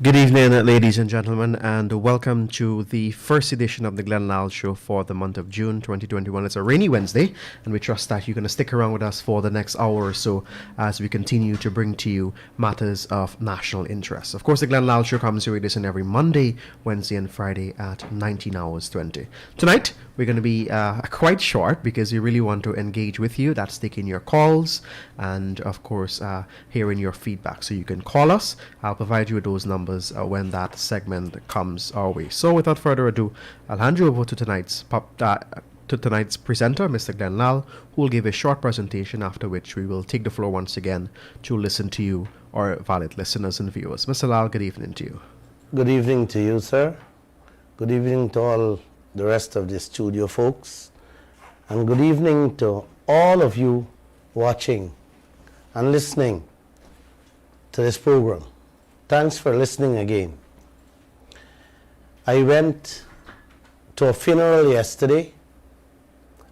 Good evening, ladies and gentlemen, and welcome to the first edition of the Lall Show for the month of June 2021. It's a rainy Wednesday, and we trust that you're going to stick around with us for the next hour or so as we continue to bring to you matters of national interest. Of course, the Lall Show comes your way this and every Monday, Wednesday, and Friday at 19 hours 20. Tonight, we're going to be quite short because we really want to engage with you. That's taking your calls and, of course, hearing your feedback. So you can call us. I'll provide you with those numbers when that segment comes our way. So without further ado, I'll hand you over to tonight's presenter, Mr. Glenn Lall, who will give a short presentation, after which we will take the floor once again to listen to you, our valid listeners and viewers. Mr. Lall, good evening to you. Good evening to you, sir. Good evening to all the rest of the studio folks. And good evening to all of you watching and listening to this program. Thanks for listening again. I went to a funeral yesterday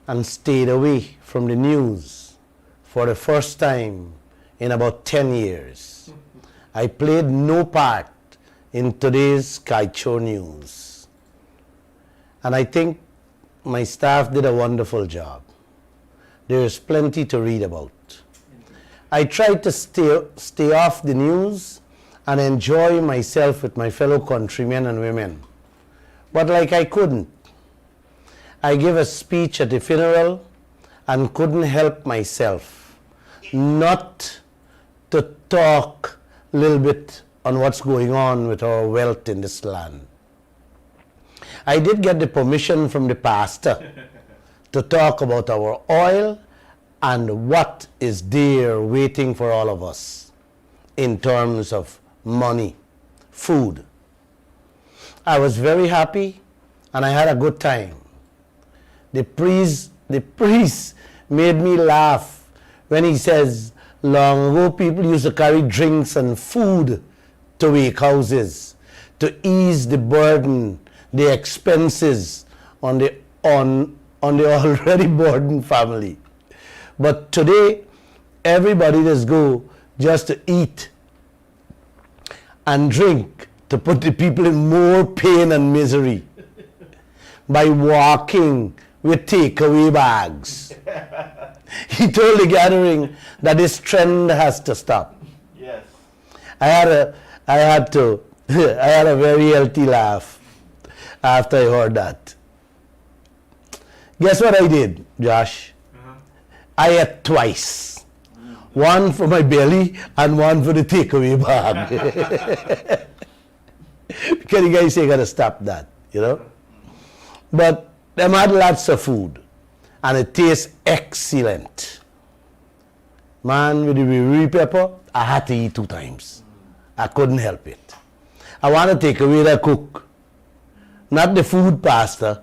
and stayed away from the news for the first time in about 10 years. I played no part in today's Kaieteur news. And I think my staff did a wonderful job. There is plenty to read about. I tried to stay off the news and enjoy myself with my fellow countrymen and women. But like I couldn't. I gave a speech at the funeral and couldn't help myself not to talk a little bit on what's going on with our wealth in this land. I did get the permission from the pastor to talk about our oil and what is there waiting for all of us in terms of money, food. I was very happy and I had a good time. The priest made me laugh when he says, long ago people used to carry drinks and food to wake houses to ease the burden, the expenses on the already burdened family. But today, everybody just go just to eat and drink to put the people in more pain and misery by walking with takeaway bags. He told the gathering that this trend has to stop. Yes. I had a very healthy laugh after I heard that. Guess what I did, Josh? I ate twice. One for my belly and one for the takeaway bag. Because the guys say you gotta stop that, you know. But them had lots of food and it tastes excellent. Man, with the riri pepper, I had to eat 2 times. I couldn't help it. I want to take away the cook, not the food pastor.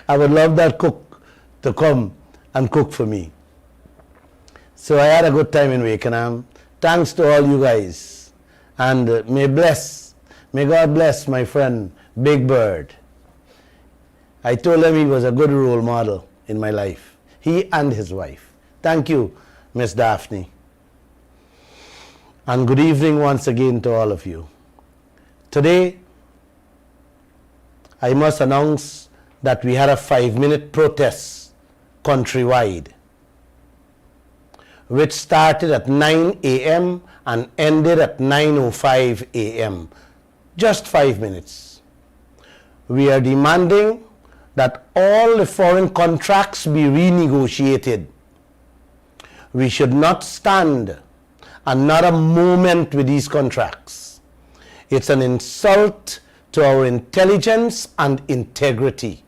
I would love that cook to come and cook for me. So I had a good time in Wakenham. Thanks to all you guys. And may God bless my friend Big Bird. I told him he was a good role model in my life. He and his wife. Thank you, Miss Daphne. And good evening once again to all of you. Today, I must announce that we had a 5-minute protest countrywide, which started at 9 a.m. and ended at 9:05 a.m. Just 5 minutes. We are demanding that all the foreign contracts be renegotiated. We should not stand another moment with these contracts. It's an insult to our intelligence and integrity.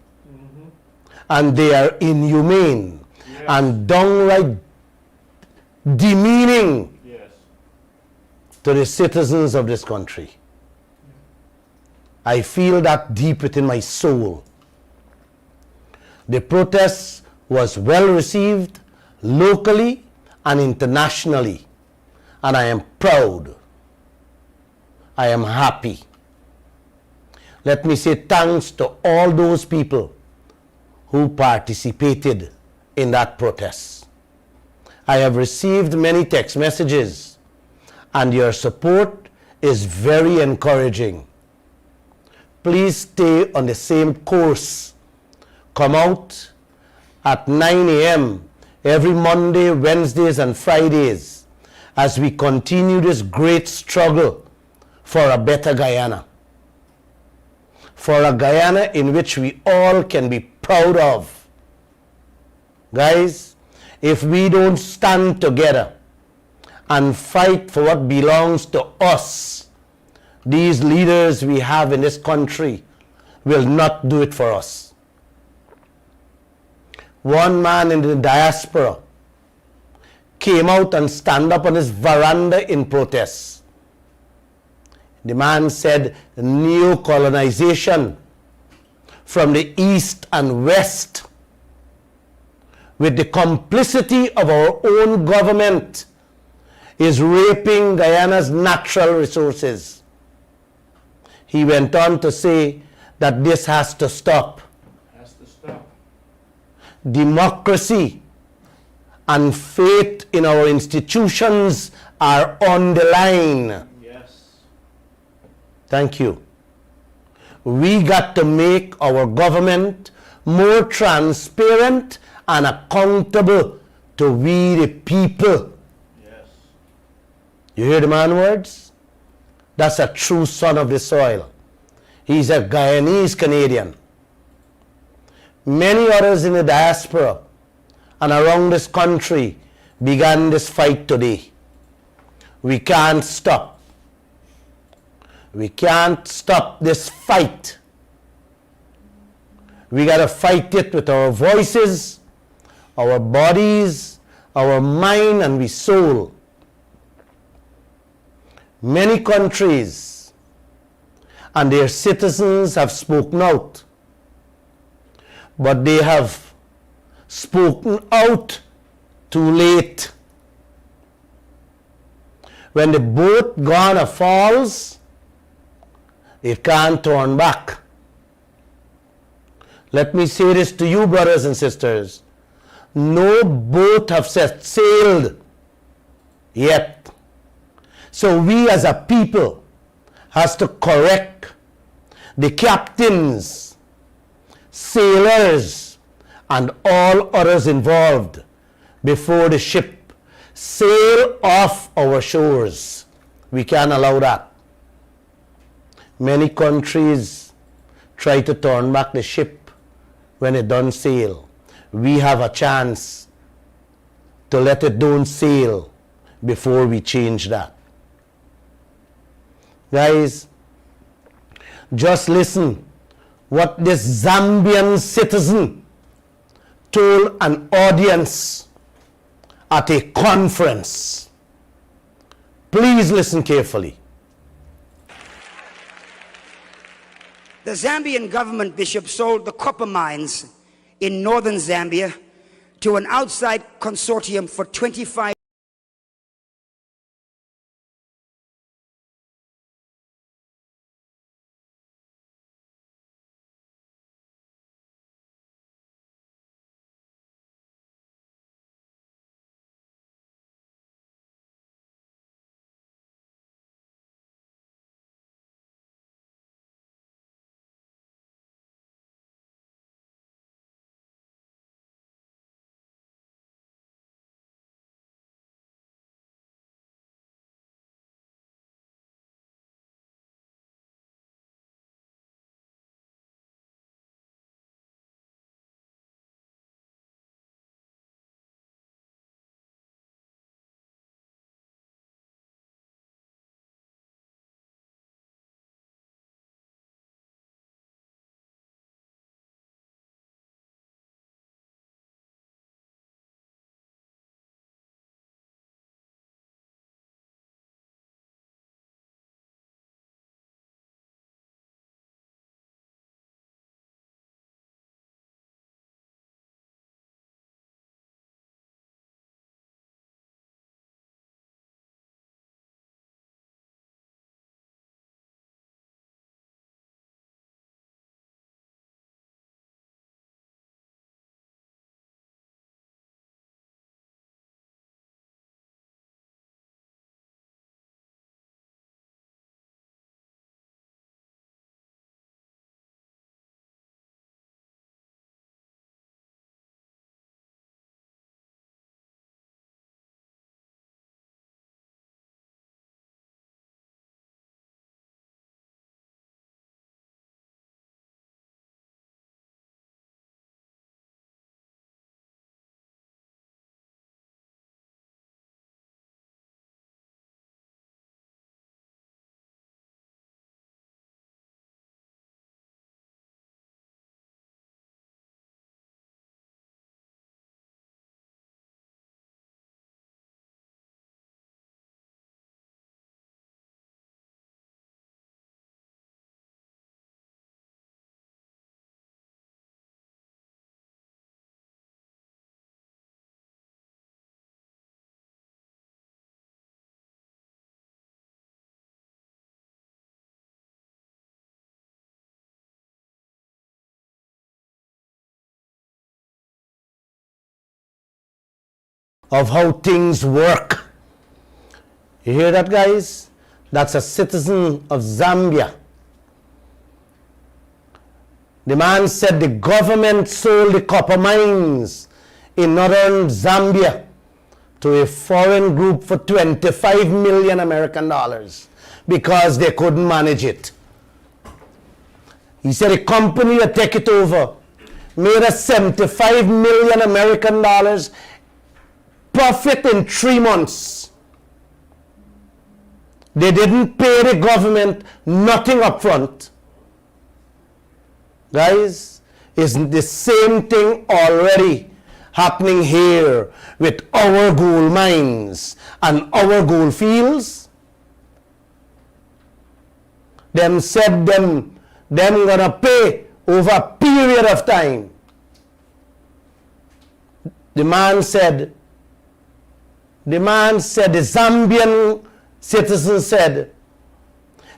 And they are inhumane and downright demeaning to the citizens of this country. I feel that deep within my soul. The protest was well received locally and internationally, and I am proud. I am happy. Let me say thanks to all those people who participated in that protest. I have received many text messages, and your support is very encouraging. Please stay on the same course. Come out at 9 a.m. every Monday, Wednesdays, and Fridays as we continue this great struggle for a better Guyana. For a Guyana in which we all can be proud of. Guys, if we don't stand together and fight for what belongs to us, these leaders we have in this country will not do it for us. One man in the diaspora came out and stand up on his veranda in protest. The man said neo-colonization from the east and west with the complicity of our own government is raping Guyana's natural resources. He went on to say that this has to stop. Has to stop. Democracy and faith in our institutions are on the line. Yes. Thank you. We got to make our government more transparent and accountable to we the people. Yes. You hear the man words? That's a true son of the soil. He's a Guyanese Canadian. Many others in the diaspora and around this country began this fight today. We can't stop. We can't stop this fight. We got to fight it with our voices, our bodies, our mind, and we soul. Many countries and their citizens have spoken out, but they have spoken out too late. When the boat gone falls, it can't turn back. Let me say this to you, brothers and sisters. No boat have set sailed yet. So we as a people has to correct the captains, sailors, and all others involved before the ship sail off our shores. We can't allow that. Many countries try to turn back the ship when it don't sail. We have a chance to let it don't sail before we change that. Guys, just listen what this Zambian citizen told an audience at a conference. Please listen carefully. The Zambian government, Bishop, sold the copper mines in northern Zambia to an outside consortium for 25 of how things work. You hear that, guys? That's a citizen of Zambia. The man said the government sold the copper mines in northern Zambia to a foreign group for 25 million American dollars because they couldn't manage it. He said a company that take it over made a 75 million American dollars profit in 3 months. They didn't pay the government nothing up front. Guys, isn't the same thing already happening here with our gold mines and our gold fields? Them said them gonna pay over a period of time. The Zambian citizen said,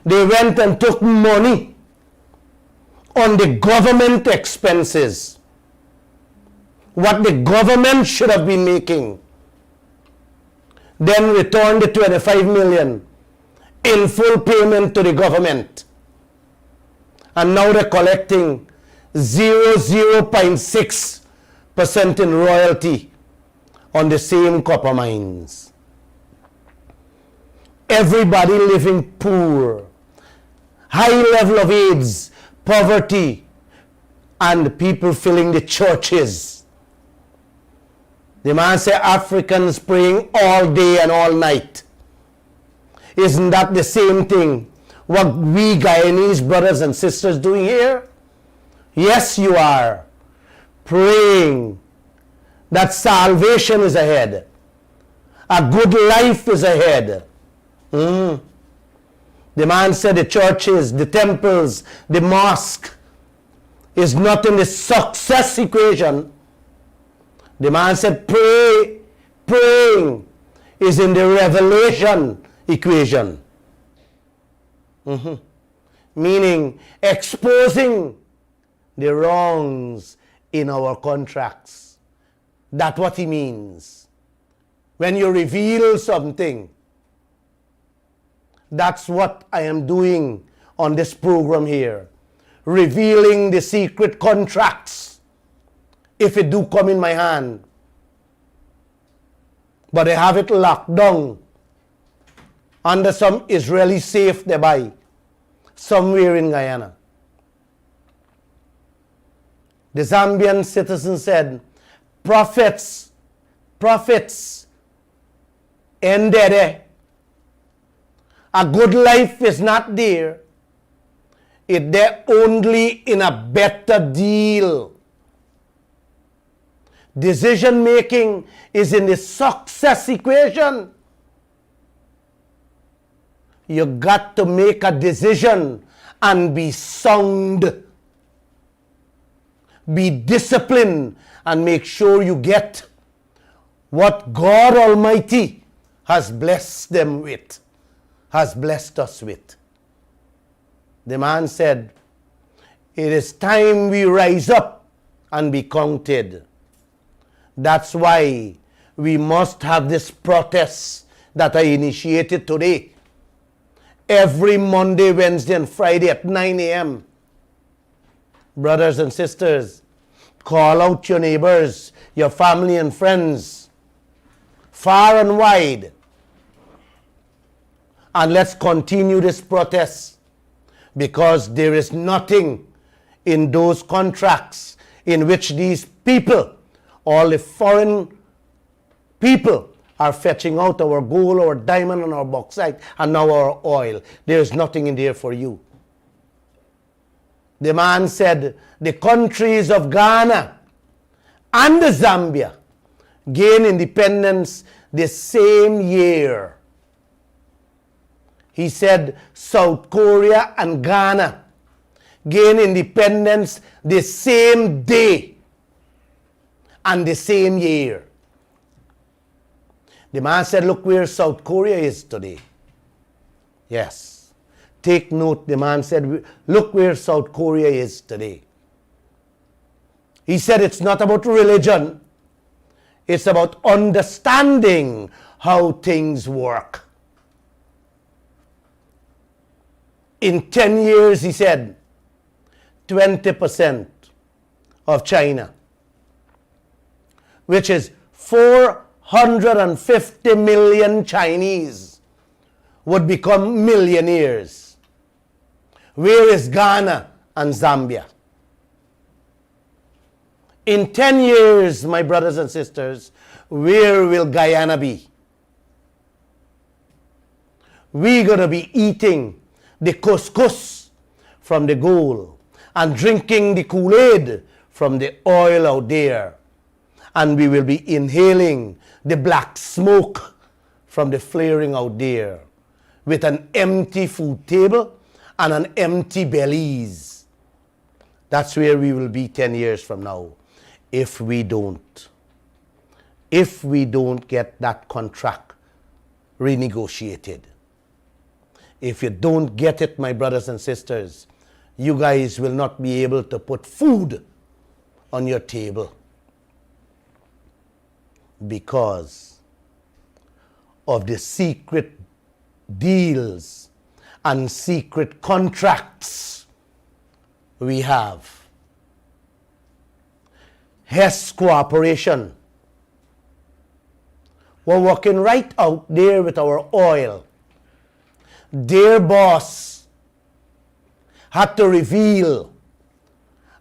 they went and took money on the government expenses, what the government should have been making, then returned the 25 million in full payment to the government. And now they're collecting 0.6% in royalty on the same copper mines. Everybody living poor, high level of AIDS, poverty, and people filling the churches. The man said Africans praying all day and all night. Isn't that the same thing what we Guyanese brothers and sisters doing here? Yes, you are praying that salvation is ahead, a good life is ahead. The man said the churches, the temples, the mosque is not in the success equation. The man said praying is in the revelation equation. Meaning exposing the wrongs in our contracts. That's what he means. When you reveal something, that's what I am doing on this program here. Revealing the secret contracts, if it do come in my hand. But they have it locked down under some Israeli safe they buy somewhere in Guyana. The Zambian citizen said, prophets ended. A good life is not there. It's there only in a better deal. Decision making is in the success equation. You got to make a decision and be sound. Be disciplined and make sure you get what God Almighty has blessed them with, has blessed us with. The man said, it is time we rise up and be counted. That's why we must have this protest that I initiated today. Every Monday, Wednesday, and Friday at 9 a.m. Brothers and sisters, call out your neighbors, your family and friends, far and wide. And let's continue this protest, because there is nothing in those contracts in which these people, all the foreign people, are fetching out our gold, our diamond, and our bauxite, and now our oil. There is nothing in there for you. The man said the countries of Ghana and Zambia gained independence the same year. He said South Korea and Ghana gained independence the same day and the same year. The man said, look where South Korea is today. Yes. Take note, the man said, look where South Korea is today. He said it's not about religion. It's about understanding how things work. In 10 years, he said, 20% of China, which is 450 million Chinese, would become millionaires. Where is Ghana and Zambia? In 10 years, my brothers and sisters, where will Guyana be? We're going to be eating the couscous from the gold and drinking the Kool-Aid from the oil out there. And we will be inhaling the black smoke from the flaring out there with an empty food table and an empty bellies. That's where we will be 10 years from now if we don't get that contract renegotiated. If you don't get it, my brothers and sisters, you guys will not be able to put food on your table because of the secret deals and secret contracts we have. Hess Corporation, we're working right out there with our oil. Their boss had to reveal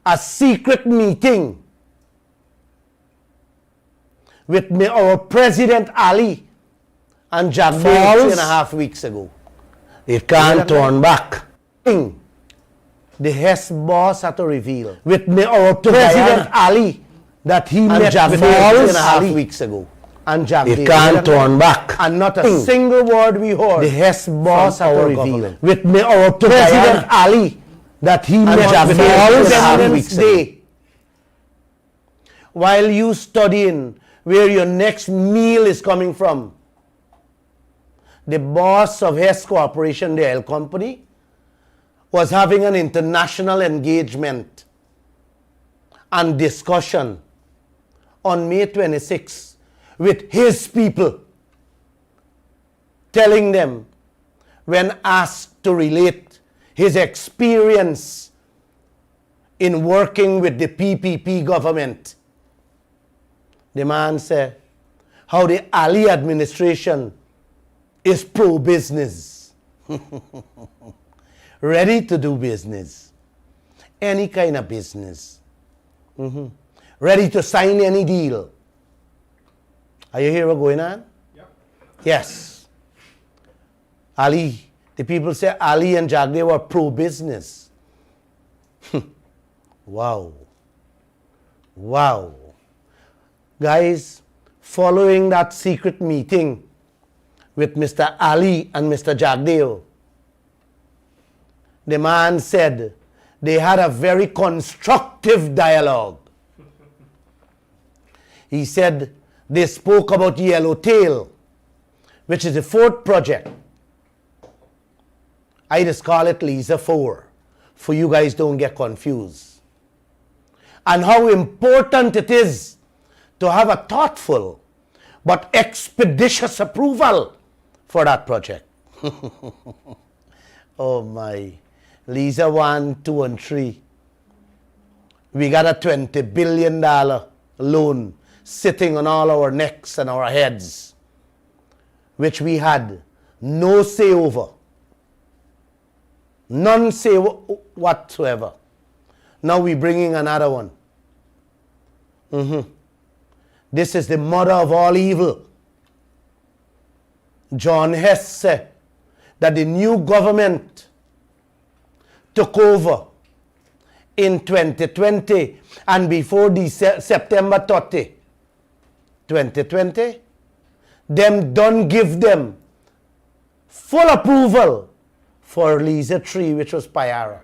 a secret meeting with our President Ali and Jack 3.5 weeks ago. It can't turn back. The Hess boss had to reveal with our President Ali that he met Jack 3.5 weeks ago. And it can't turn back. And not a single word we heard. The Hess boss had to reveal with our President Ali that he met Jack 3.5 weeks ago. While you studying where your next meal is coming from, the boss of Hess Corporation, the oil company, was having an international engagement and discussion on May 26th with his people, telling them, when asked to relate his experience in working with the PPP government, the man said how the Ali administration is pro-business, ready to do business, any kind of business, ready to sign any deal. Are you hearing what's going on? Yep. Yes. Ali, the people say Ali and Jack, they were pro-business. Wow. Wow. Guys, following that secret meeting with Mr. Ali and Mr. Jagdeo, the man said they had a very constructive dialogue. He said they spoke about Yellowtail, which is the fourth project. I just call it Lisa 4, for you guys don't get confused. And how important it is to have a thoughtful but expeditious approval for that project. Oh my. Lisa 1, 2, and 3. We got a $20 billion loan sitting on all our necks and our heads, which we had no say over. None say whatsoever. Now we're bringing another one. This is the mother of all evil. John Hess said that the new government took over in 2020 and before the September 30, 2020, them don't give them full approval for Lisa 3, which was Payara.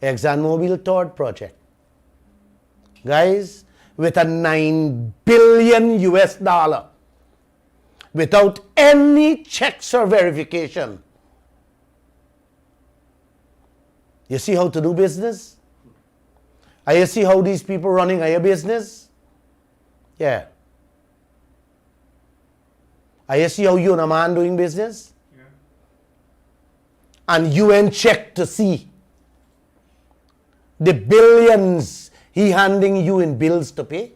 ExxonMobil third project. Guys, with a $9 billion US dollar, without any checks or verification. You see how to do business? You see how these people running your business? Yeah. I see how you and a man doing business? Yeah. And you went check to see the billions he handing you in bills to pay?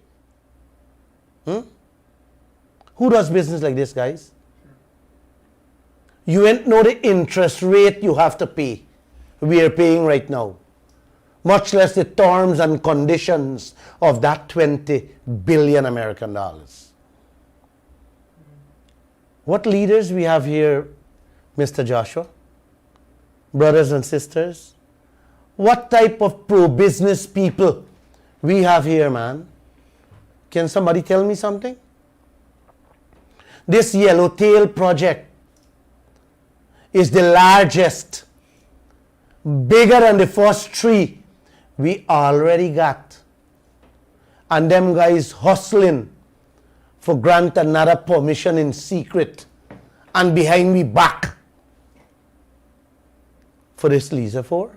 Who does business like this, guys? You ain't know the interest rate you have to pay. We are paying right now. Much less the terms and conditions of that 20 billion American dollars. What leaders we have here, Mr. Joshua? Brothers and sisters? What type of pro-business people we have here, man? Can somebody tell me something? This Yellowtail project is the largest, bigger than the first three we already got. And them guys hustling for grant another permission in secret and behind me back for this Lisa 4.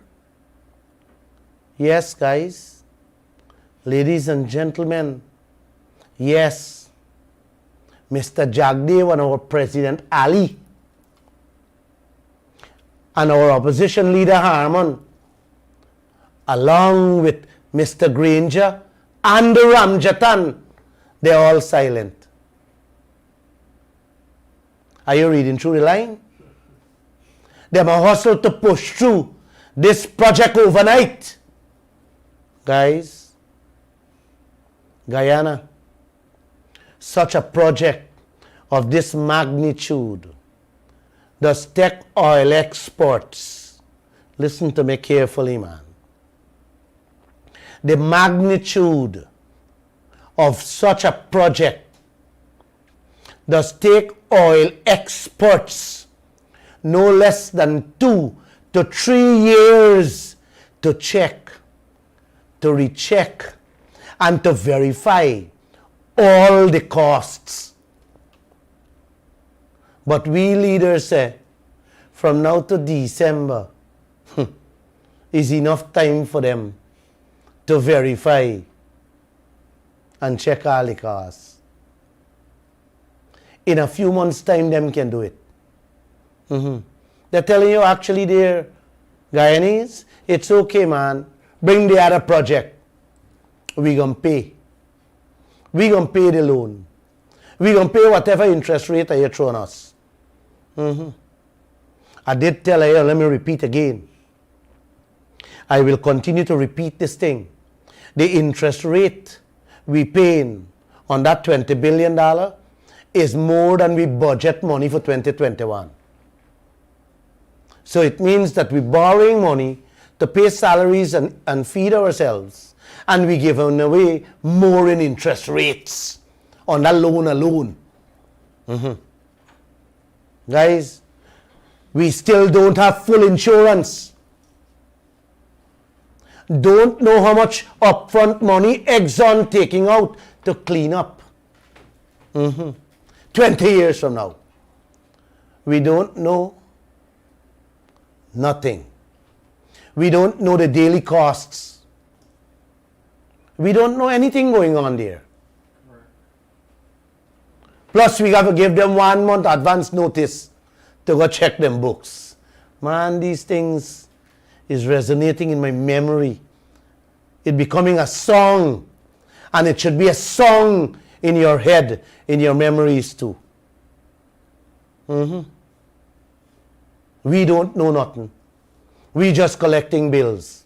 Yes, guys, ladies and gentlemen, yes, Mr. Jagdev and our President Ali and our opposition leader Harman, along with Mr. Granger and the Ramjatan, they're all silent. Are you reading through the line? They must hustle to push through this project overnight. Guys, Guyana, such a project of this magnitude does take oil exports. Listen to me carefully, man. The magnitude of such a project does take oil exports no less than 2 to 3 years to check, to recheck, and to verify all the costs. But we leaders say, from now to December is enough time for them to verify and check all the costs. In a few months' time, them can do it. They're telling you actually there, Guyanese, it's okay, man. Bring the other project. We gonna pay. We gonna pay the loan. We gonna pay whatever interest rate you throw on us. I did tell you, let me repeat again. I will continue to repeat this thing. The interest rate we paying on that $20 billion is more than we budget money for 2021. So it means that we're borrowing money to pay salaries and feed ourselves, and we're giving away more in interest rates on that loan alone. Guys, we still don't have full insurance. Don't know how much upfront money Exxon taking out to clean up. 20 years from now. We don't know nothing. We don't know the daily costs. We don't know anything going on there. Plus, we got to give them 1 month advance notice to go check them books. Man, these things is resonating in my memory. It becoming a song. And it should be a song in your head, in your memories too. We don't know nothing. We just collecting bills.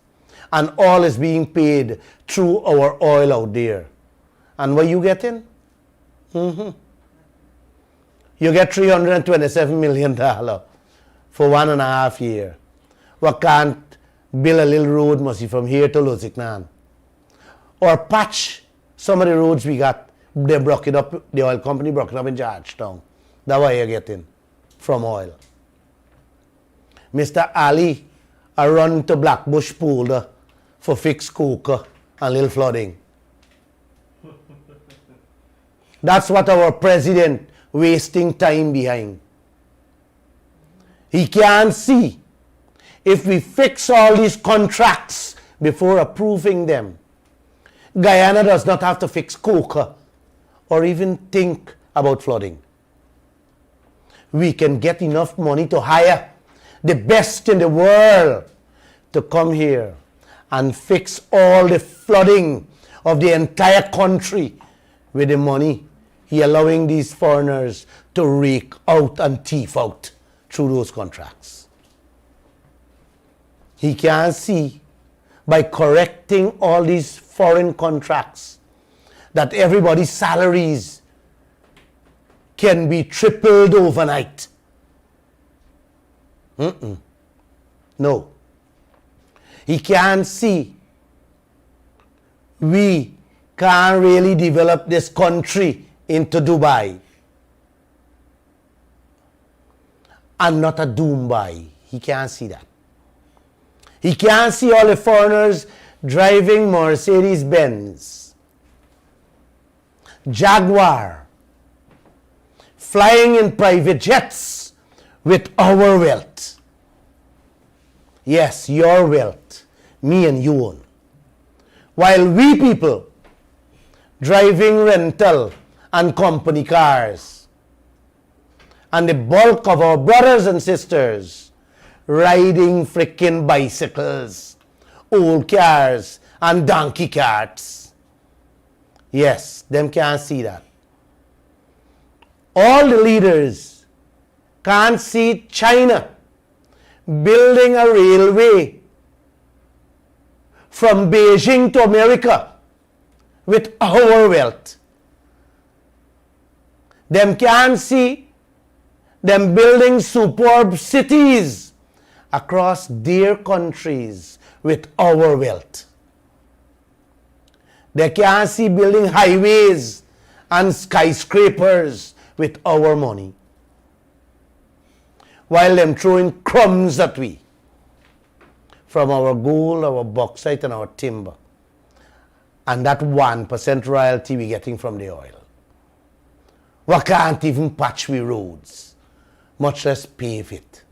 And all is being paid through our oil out there. And what you getting? You get $327 million for 1.5 years. What can't build a little road, must be from here to Lusiknan. Or patch some of the roads we got. They broke it up, the oil company broke it up in Georgetown. That's what you're getting from oil. Mr. Ali, I run to Blackbush Pool for fixed coke and little flooding. That's what our president wasting time behind. He can't see if we fix all these contracts before approving them. Guyana does not have to fix coke or even think about flooding. We can get enough money to hire the best in the world to come here and fix all the flooding of the entire country with the money he allowing these foreigners to rake out and thief out through those contracts. He can see by correcting all these foreign contracts that everybody's salaries can be tripled overnight. No. He can see we can't really develop this country into Dubai and not a Dubai. He can't see that. He can't see all the foreigners driving Mercedes-Benz, Jaguar, flying in private jets with our wealth. Yes, your wealth, me and you own. While we people driving rental and company cars, and the bulk of our brothers and sisters riding freaking bicycles, old cars, and donkey carts. Yes, them can't see that. All the leaders can't see China building a railway from Beijing to America with our wealth. Them can't see them building superb cities across their countries with our wealth. They can't see building highways and skyscrapers with our money, while them throwing crumbs at we from our gold, our bauxite, and our timber, and that 1% royalty we getting from the oil. We can't even patch we roads, much less pave it.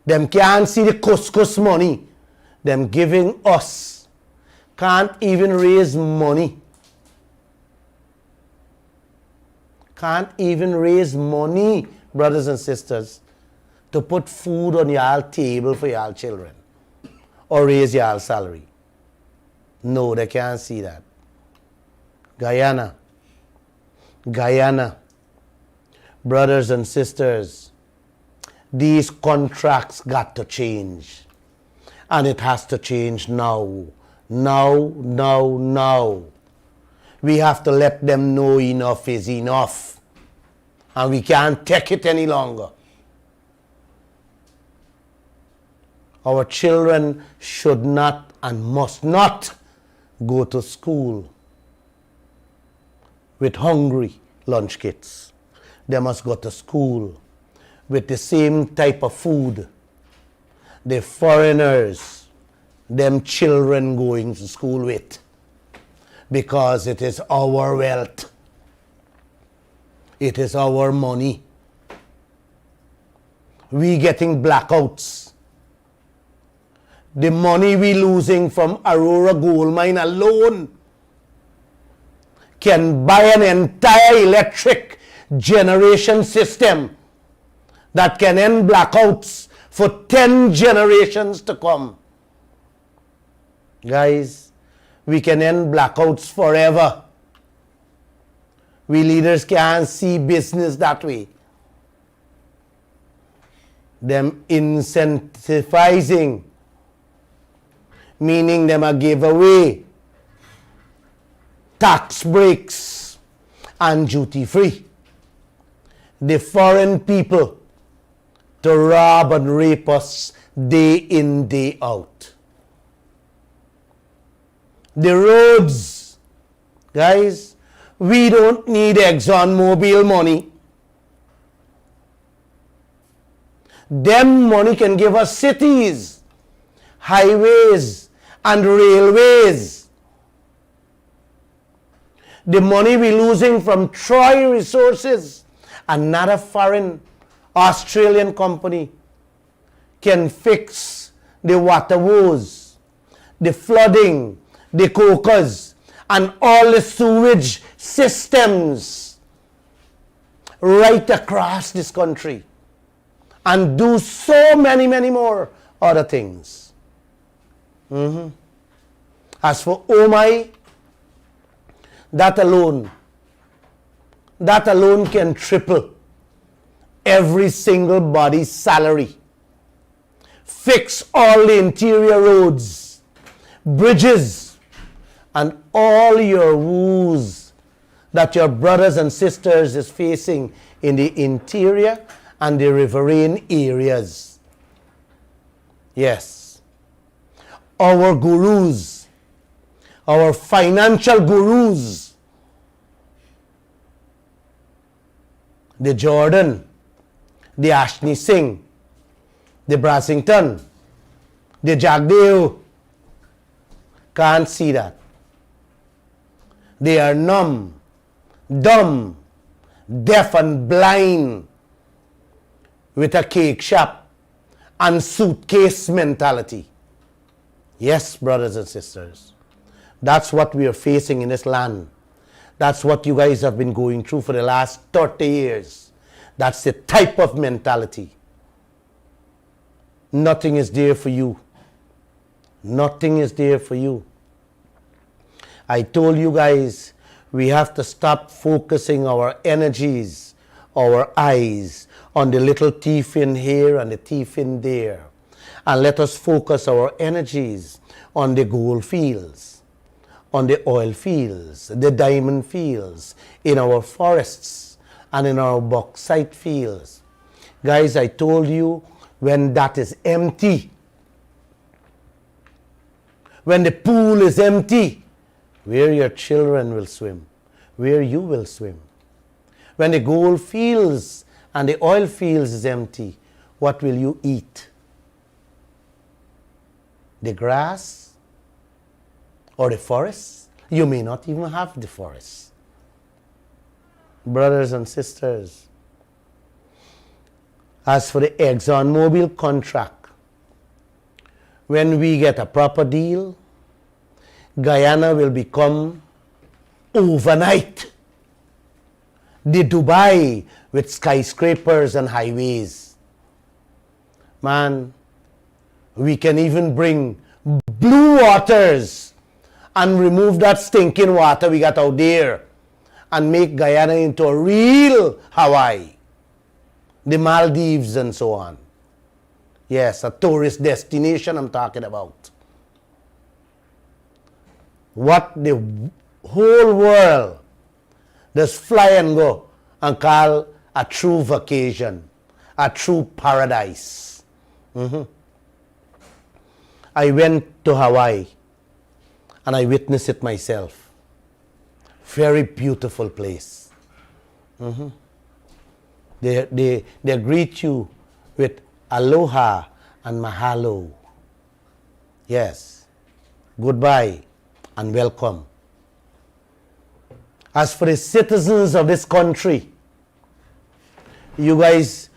Them can't see the couscous money them giving us. Can't even raise money. Can't even raise money, brothers and sisters, to put food on your table for your children or raise your salary. No, they can't see that. Guyana, brothers and sisters, these contracts got to change. And it has to change now. Now. We have to let them know enough is enough. And we can't take it any longer. Our children should not and must not go to school with hungry lunch kits. They must go to school with the same type of food the foreigners, them children going to school with, because it is our wealth. It is our money. We getting blackouts. The money we losing from Aurora gold mine alone can buy an entire electric generation system that can end blackouts for 10 generations to come. Guys, we can end blackouts forever. We leaders can't see business that way. Them incentivizing, meaning them a giveaway tax breaks and duty free. The foreign people to rob and rape us day in, day out. The roads, guys, we don't need ExxonMobil money. Them money can give us cities, highways, and railways. The money we're losing from Troy Resources, another foreign Australian company, can fix the water woes, the flooding, the cocas, and all the sewage systems right across this country, and do so many more other things. As for OMI, that alone can triple every single body's salary, fix all the interior roads, bridges, and all your woes that your brothers and sisters is facing in the interior and the riverine areas. Yes. Our gurus, our financial gurus, the Jordan, the Ashney Singh, the Brassington, the Jagdeo, can't see that. They are numb, dumb, deaf and blind with a cake shop and suitcase mentality. Yes, brothers and sisters, that's what we are facing in this land. That's what you guys have been going through for the last 30 years. That's the type of mentality. Nothing is there for you. Nothing is there for you. I told you guys, we have to stop focusing our energies, our eyes on the little thief in here and the thief in there. And let us focus our energies on the gold fields, on the oil fields, the diamond fields, in our forests and in our bauxite fields. Guys, I told you, when that is empty, when the pool is empty, where your children will swim, where you will swim. When the gold fields and the oil fields is empty, what will you eat? The grass or the forest? You may not even have the forest. Brothers and sisters, as for the ExxonMobil contract, when we get a proper deal, Guyana will become overnight the Dubai with skyscrapers and highways. Man, we can even bring blue waters and remove that stinking water we got out there and make Guyana into a real Hawaii, the Maldives and so on. Yes, a tourist destination I'm talking about. What the whole world does fly and go and call a true vacation, a true paradise. I went to Hawaii and I witnessed it myself. Very beautiful place. They greet you with aloha and mahalo. Yes, goodbye and welcome. As for the citizens of this country, you guys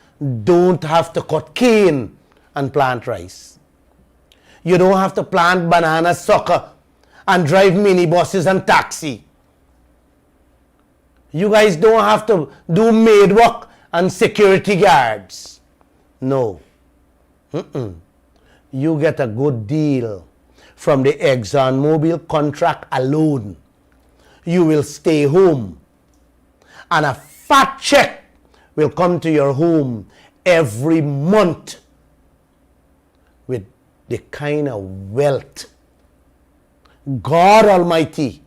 don't have to cut cane and plant rice. You don't have to plant banana sucker and drive minibuses and taxi. You guys don't have to do maid work and security guards. No. You get a good deal from the ExxonMobil contract alone. You will stay home and a fat check will come to your home every month with the kind of wealth God Almighty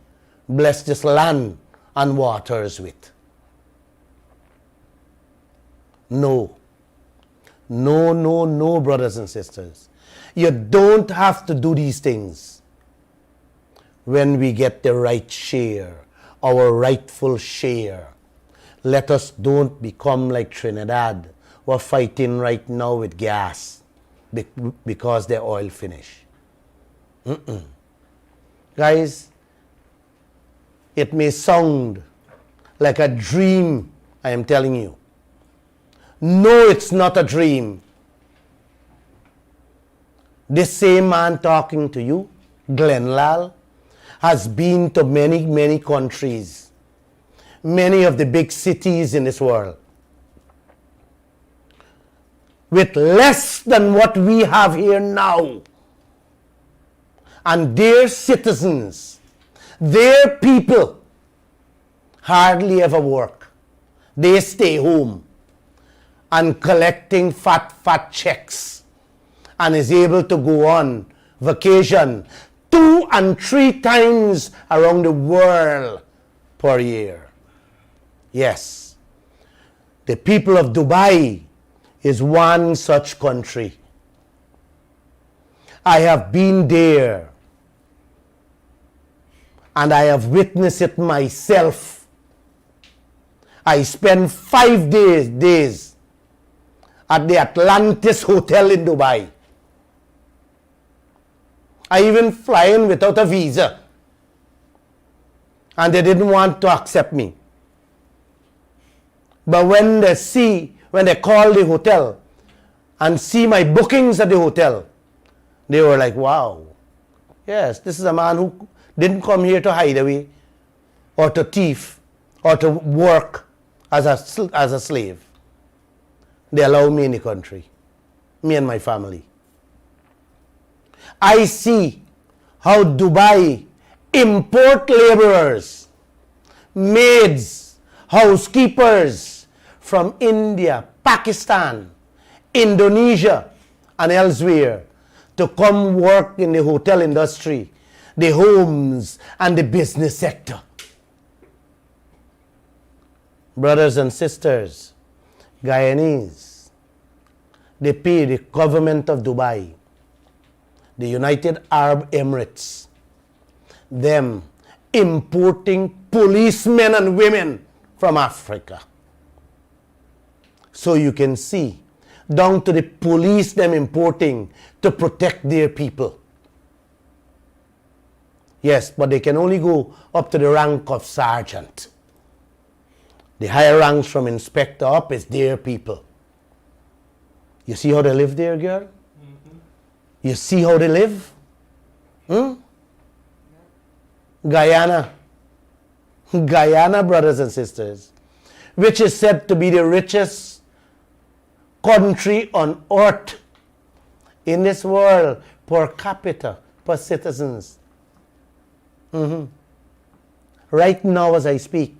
bless this land and waters with. No, brothers and sisters. You don't have to do these things. When we get the right share, our rightful share, let us don't become like Trinidad. We're fighting right now with gas because the oil finish. Guys, it may sound like a dream, I am telling you. No, it's not a dream. This same man talking to you, Lall, has been to many, many countries, many of the big cities in this world, with less than what we have here now. And their citizens, their people, hardly ever work. They stay home and collecting fat checks, and is able to go on vacation 2 and 3 times around the world per year. Yes, the people of Dubai is one such country. I have been there and I have witnessed it myself. I spent 5 days at the Atlantis Hotel in Dubai. I even fly in without a visa, and they didn't want to accept me. But when they call the hotel and see my bookings at the hotel, they were like, wow, yes, this is a man who didn't come here to hide away or to thief or to work as a slave. They allow me in the country, me and my family. I see how Dubai import laborers, maids, housekeepers from India, Pakistan, Indonesia, and elsewhere to come work in the hotel industry, the homes, and the business sector. Brothers and sisters, Guyanese, they pay the government of Dubai, the United Arab Emirates, them importing policemen and women from Africa. So you can see, down to the police them importing to protect their people. Yes, but they can only go up to the rank of sergeant. The higher ranks from inspector up is their people. You see how they live there, girl? Mm-hmm. You see how they live? Guyana, brothers and sisters, which is said to be the richest country on earth in this world per capita, per citizens. Right now as I speak,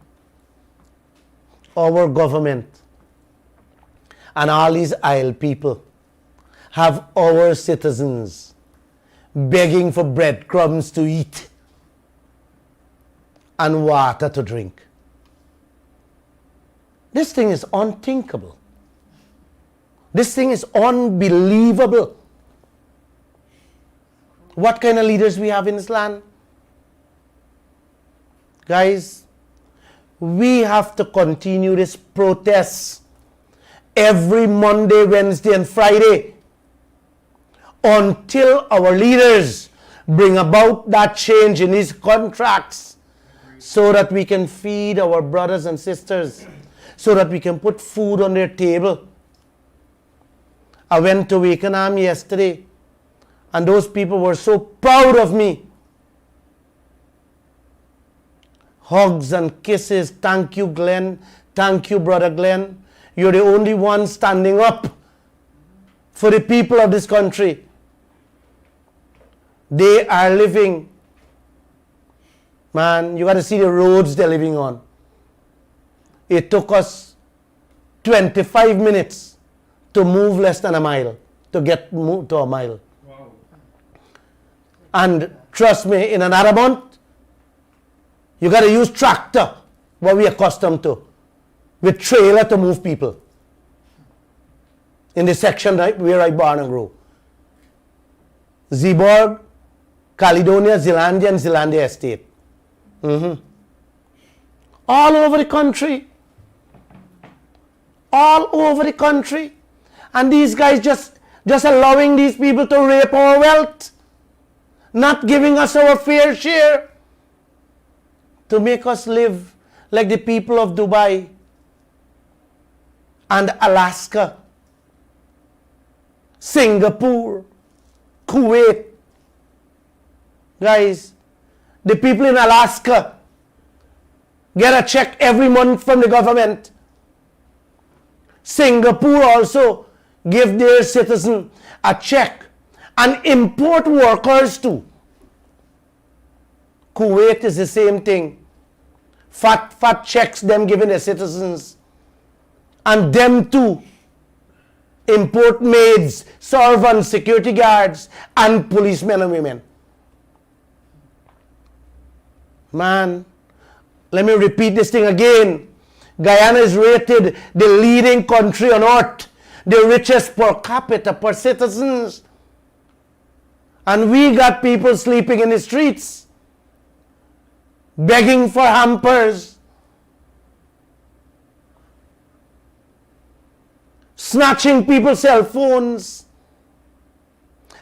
our government and all these isle people have our citizens begging for breadcrumbs to eat and water to drink. This thing is unthinkable. This thing is unbelievable. What kind of leaders we have in this land? Guys, we have to continue this protest every Monday, Wednesday, and Friday until our leaders bring about that change in these contracts so that we can feed our brothers and sisters, so that we can put food on their table. I went to Wakenham yesterday, and those people were so proud of me. Hugs and kisses. Thank you, Glenn. Thank you, Brother Glenn. You're the only one standing up for the people of this country. They are living, man, you got to see the roads they're living on. It took us 25 minutes to move less than a mile, to get to a mile. Wow. And trust me, in another month, you got to use tractor, what we are accustomed to, with trailer to move people. In the section where I born and grew. Zeeborg, Caledonia, Zealandia, and Zealandia Estate. All over the country. All over the country. And these guys just allowing these people to rape our wealth. Not giving us our fair share. To make us live like the people of Dubai and Alaska, Singapore, Kuwait. Guys, The people in Alaska get a check every month from the government. Singapore also give their citizen a check and import workers too. Kuwait is the same thing. Fat checks them giving their citizens, and them too import maids, servants, security guards, and policemen and women. Man, let me repeat this thing again. Guyana is rated the leading country on earth, the richest per capita, per citizens. And we got people sleeping in the streets, begging for hampers, snatching people's cell phones,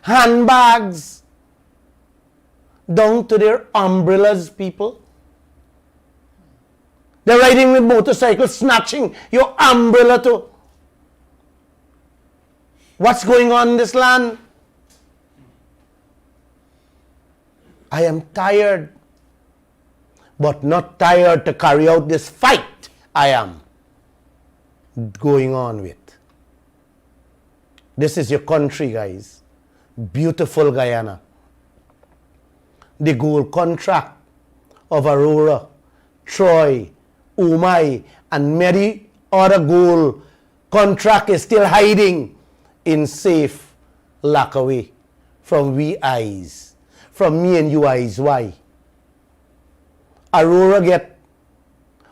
handbags, down to their umbrellas, people. They're riding with motorcycles, snatching your umbrella too. What's going on in this land? I am tired, but not tired to carry out this fight I am going on with. This is your country, guys. Beautiful Guyana. The gold contract of Aurora, Troy, Umai, and many other gold contract is still hiding in safe lock away from we eyes, from me and you eyes. Why? Aurora get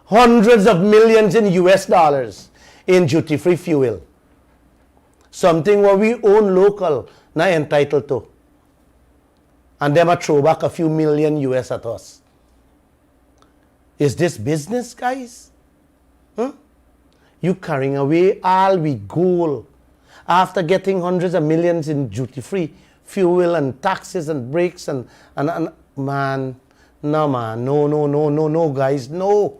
hundreds of millions in US dollars in duty-free fuel. Something what we own local, not entitled to. And them a throw back a few million US at us. Is this business, guys? Huh? You carrying away all we gold after getting hundreds of millions in duty-free fuel and taxes and brakes and man, no man, no guys, no.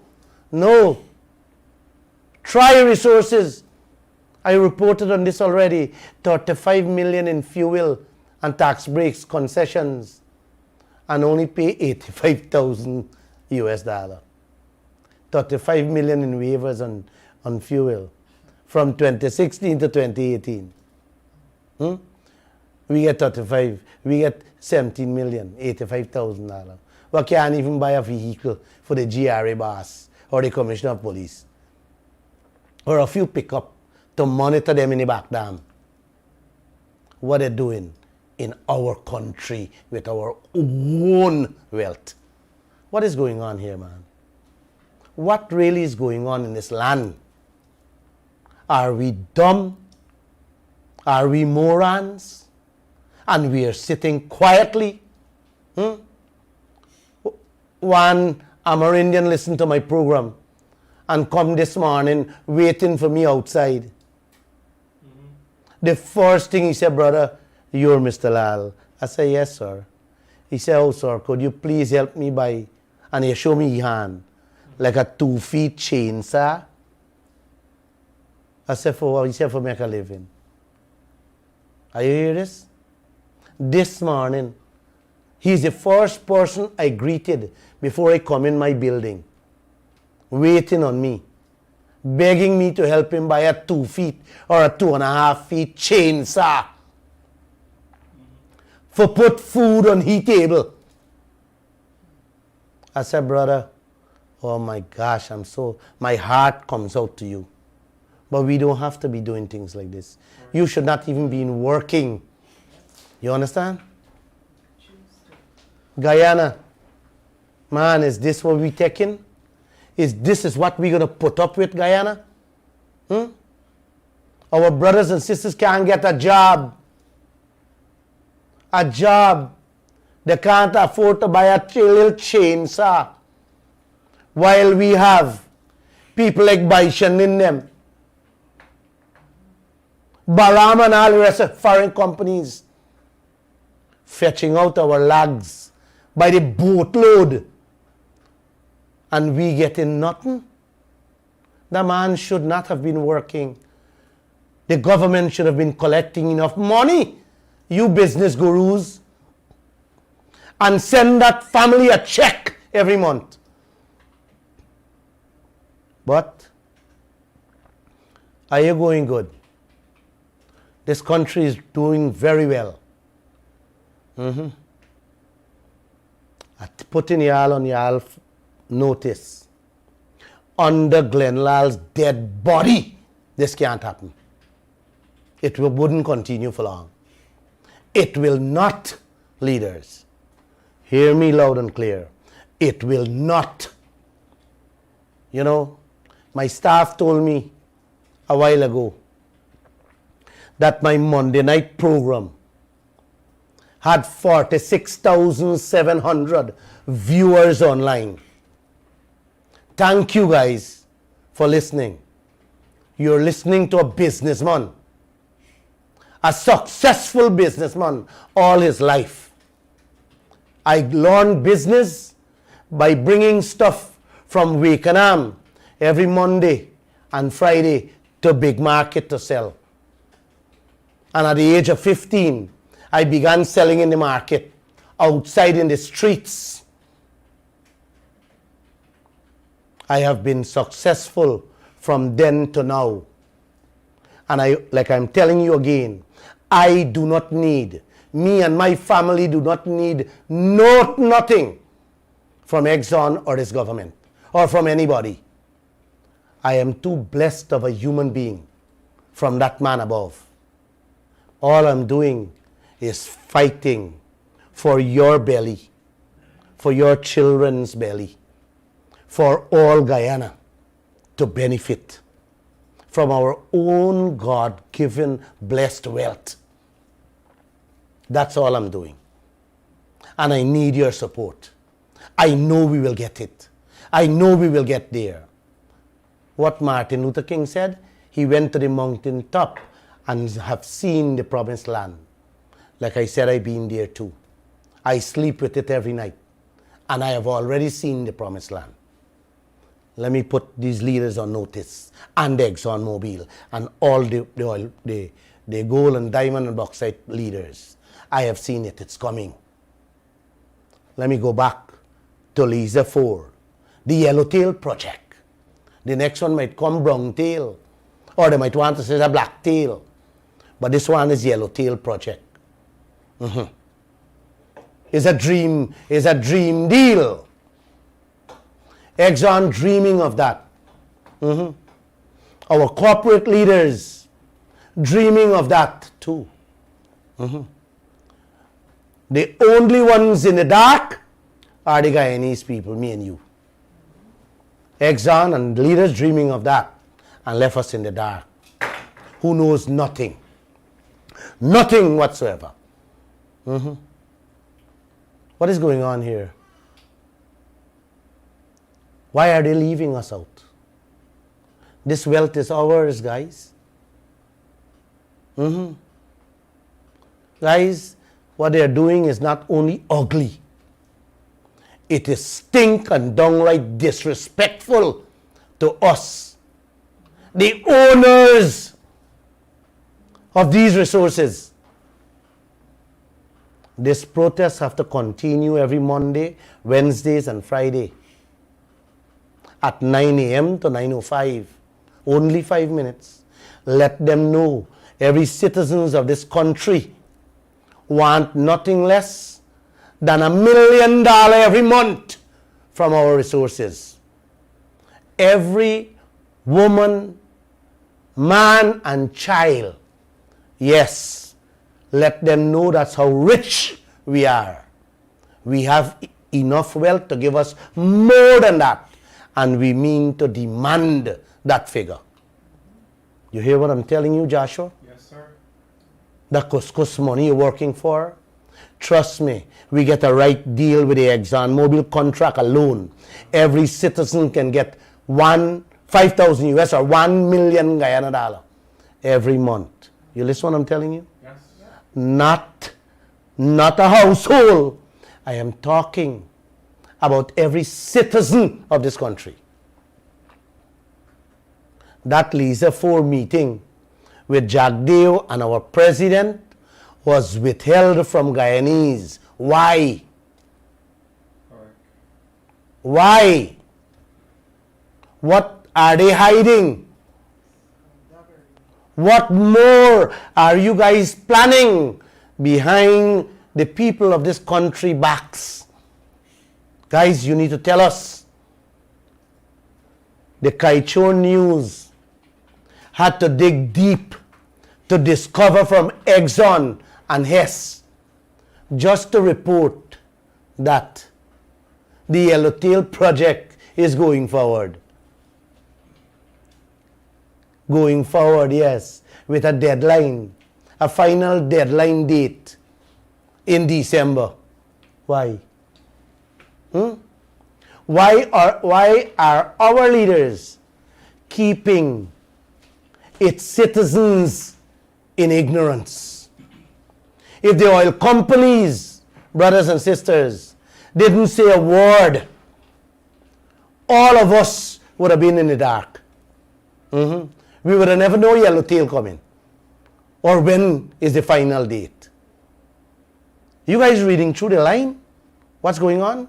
Try resources. I reported on this already. 35 million in fuel and tax breaks, concessions, and only pay 85,000 US dollar. 35 million in waivers on fuel from 2016 to 2018. We get 35, we get 17 million, 85,000 dollars. We can't even buy a vehicle for the GRA boss or the commissioner of police, or a few pickup to monitor them in the back dam. What they're doing in our country with our own wealth. What is going on here, man? What really is going on in this land? Are we dumb? Are we morons? And we are sitting quietly? One Amerindian listened to my program and come this morning waiting for me outside. The first thing he said, brother, you're Mr. Lall. I said, yes, sir. He said, oh, sir, could you please help me buy? And he showed me his hand, like a 2-foot chainsaw. I said, for what? He said, for make a living. Are you hear this? This morning, he's the first person I greeted before I come in my building, waiting on me, begging me to help him buy a 2 feet or a 2.5 feet chainsaw for put food on his table. I said, brother, oh my gosh, my heart comes out to you. But we don't have to be doing things like this. You should not even be working. You understand? Guyana, man, is this what we taking? This is what we're going to put up with, Guyana? Our brothers and sisters can't get a job. A job. They can't afford to buy a little chainsaw. While we have people like Bison in them, Baram and all the rest of foreign companies fetching out our logs by the boatload, and we getting nothing. The man should not have been working. The government should have been collecting enough money, you business gurus. and send that family a check every month. But are you going good? This country is doing very well. I'm putting y'all on y'all notice. Under Glenn Lall's dead body, this can't happen. It wouldn't continue for long. It will not, leaders. Hear me loud and clear. It will not. You know, my staff told me a while ago that my Monday night program had 46,700 viewers online. Thank you guys for listening. You're listening to a businessman, a successful businessman all his life. I learned business by bringing stuff from Wakenham every Monday and Friday to Big Market to sell. And at the age of 15, I began selling in the market, outside in the streets. I have been successful from then to now. And like I'm telling you again, I do not need, me and my family do not need nothing from Exxon or this government or from anybody. I am too blessed of a human being from that man above. All I'm doing is fighting for your belly, for your children's belly, for all Guyana to benefit from our own God-given blessed wealth. That's all I'm doing. And I need your support. I know we will get it. I know we will get there. What Martin Luther King said, he went to the mountain top and have seen the promised land. Like I said, I've been there too. I sleep with it every night. And I have already seen the promised land. Let me put these leaders on notice, and ExxonMobil, and all the gold and diamond and bauxite leaders. I have seen it. It's coming. Let me go back to Lisa 4, the Yellowtail project. The next one might come brown-tail, or they might want to say a black-tail. But this one is Yellowtail project. It's a dream deal. Exxon dreaming of that. Our corporate leaders dreaming of that too. The only ones in the dark are the Guyanese people, me and you. Exxon and leaders dreaming of that and left us in the dark. Who knows nothing. Nothing whatsoever. What is going on here? Why are they leaving us out? This wealth is ours, guys. Guys, what they are doing is not only ugly, it is stink and downright disrespectful to us, the owners of these resources. This protest have to continue every Monday, Wednesdays, and Friday at 9 a.m. to 9:05. Only 5 minutes. Let them know every citizens of this country want nothing less than $1 million every month from our resources. Every woman, man, and child. Yes, let them know that's how rich we are. We have enough wealth to give us more than that. And we mean to demand that figure. You hear what I'm telling you, Joshua? Yes, sir. The couscous money you're working for, trust me, we get a right deal with the ExxonMobil contract alone. Every citizen can get 5,000 US or 1 million Guyana dollar every month. You listen what I'm telling you? Yes. Not a household. I am talking about every citizen of this country. That Lisa 4 meeting with Jagdeo and our president was withheld from Guyanese. Why? Why? What are they hiding? What more are you guys planning behind the people of this country backs? Guys, you need to tell us. The Kaieteur News had to dig deep to discover from Exxon and Hess just to report that the Yellowtail project is going forward. Going forward, yes, with a deadline, a final deadline date in December. Why? Why are our leaders keeping its citizens in ignorance? If the oil companies, brothers and sisters, didn't say a word, all of us would have been in the dark. We would have never known Yellowtail coming. Or when is the final date. You guys reading through the line? What's going on?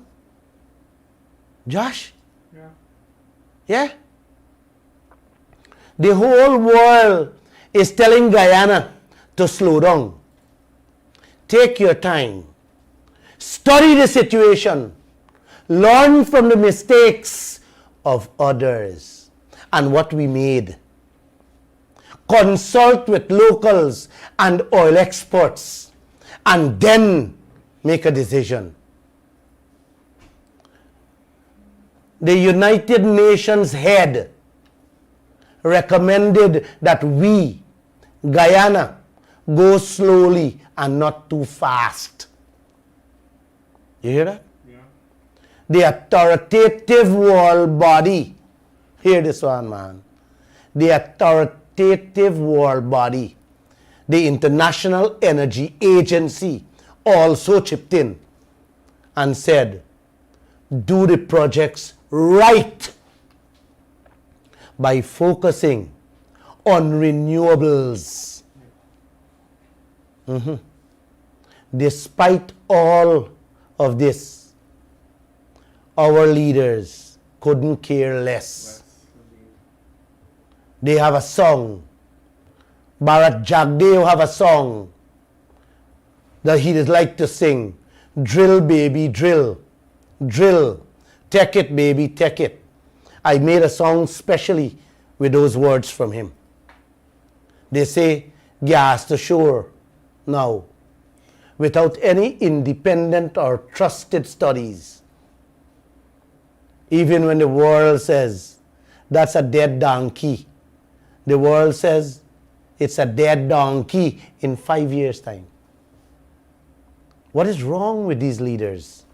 Josh? Yeah. Yeah? The whole world is telling Guyana to slow down. Take your time. Study the situation. Learn from the mistakes of others and what we made. Consult with locals and oil experts and then make a decision. The United Nations head recommended that we, Guyana, go slowly and not too fast. You hear that? Yeah. The authoritative world body, hear this one, man. The authoritative world body, the International Energy Agency, also chipped in and said, do the projects right by focusing on renewables. Despite all of this, our leaders couldn't care less. They have a song. Bharat Jagdev have a song that he would like to sing. Drill, baby, drill. Drill. Take it, baby, take it. I made a song specially with those words from him. They say, gas to shore now, without any independent or trusted studies. Even when the world says, that's a dead donkey, the world says, it's a dead donkey in 5 years' time. What is wrong with these leaders?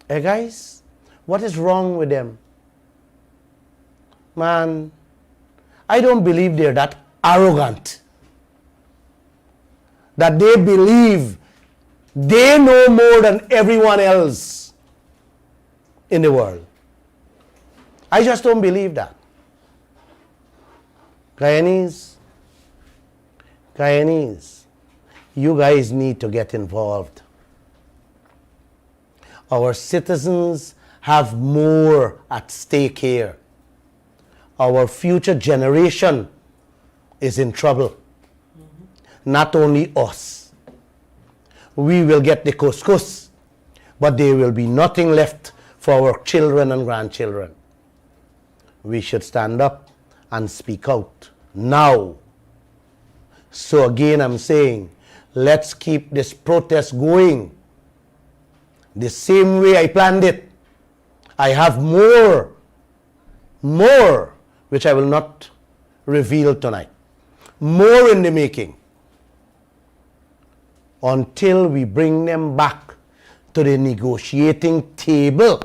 Hey guys, what is wrong with them? Man, I don't believe they're that arrogant that they believe they know more than everyone else in the world. I just don't believe that. Guyanese, you guys need to get involved. Our citizens have more at stake here. Our future generation is in trouble. Not only us. We will get the couscous, but there will be nothing left for our children and grandchildren. We should stand up and speak out now. So again, I'm saying, let's keep this protest going the same way I planned it. I have more, which I will not reveal tonight. More in the making. Until we bring them back to the negotiating table,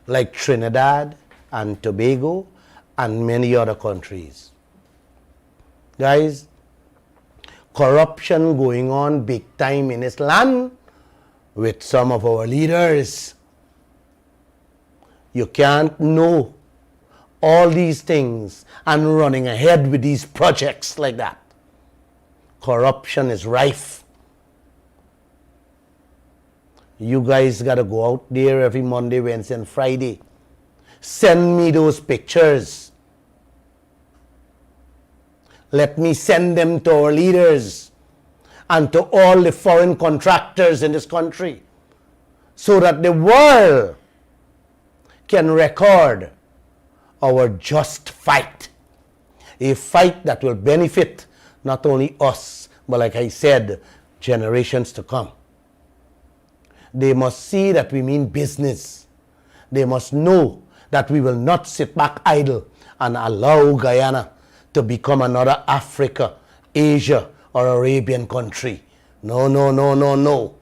like Trinidad and Tobago and many other countries. Guys, corruption going on big time in this land with some of our leaders. You can't know all these things and running ahead with these projects like that. Corruption is rife. You guys got to go out there every Monday, Wednesday, and Friday. Send me those pictures. Let me send them to our leaders and to all the foreign contractors in this country so that the world can record our just fight. A fight that will benefit not only us, but like I said, generations to come. They must see that we mean business. They must know that we will not sit back idle and allow Guyana to become another Africa, Asia, or Arabian country. No, no, no, no, no.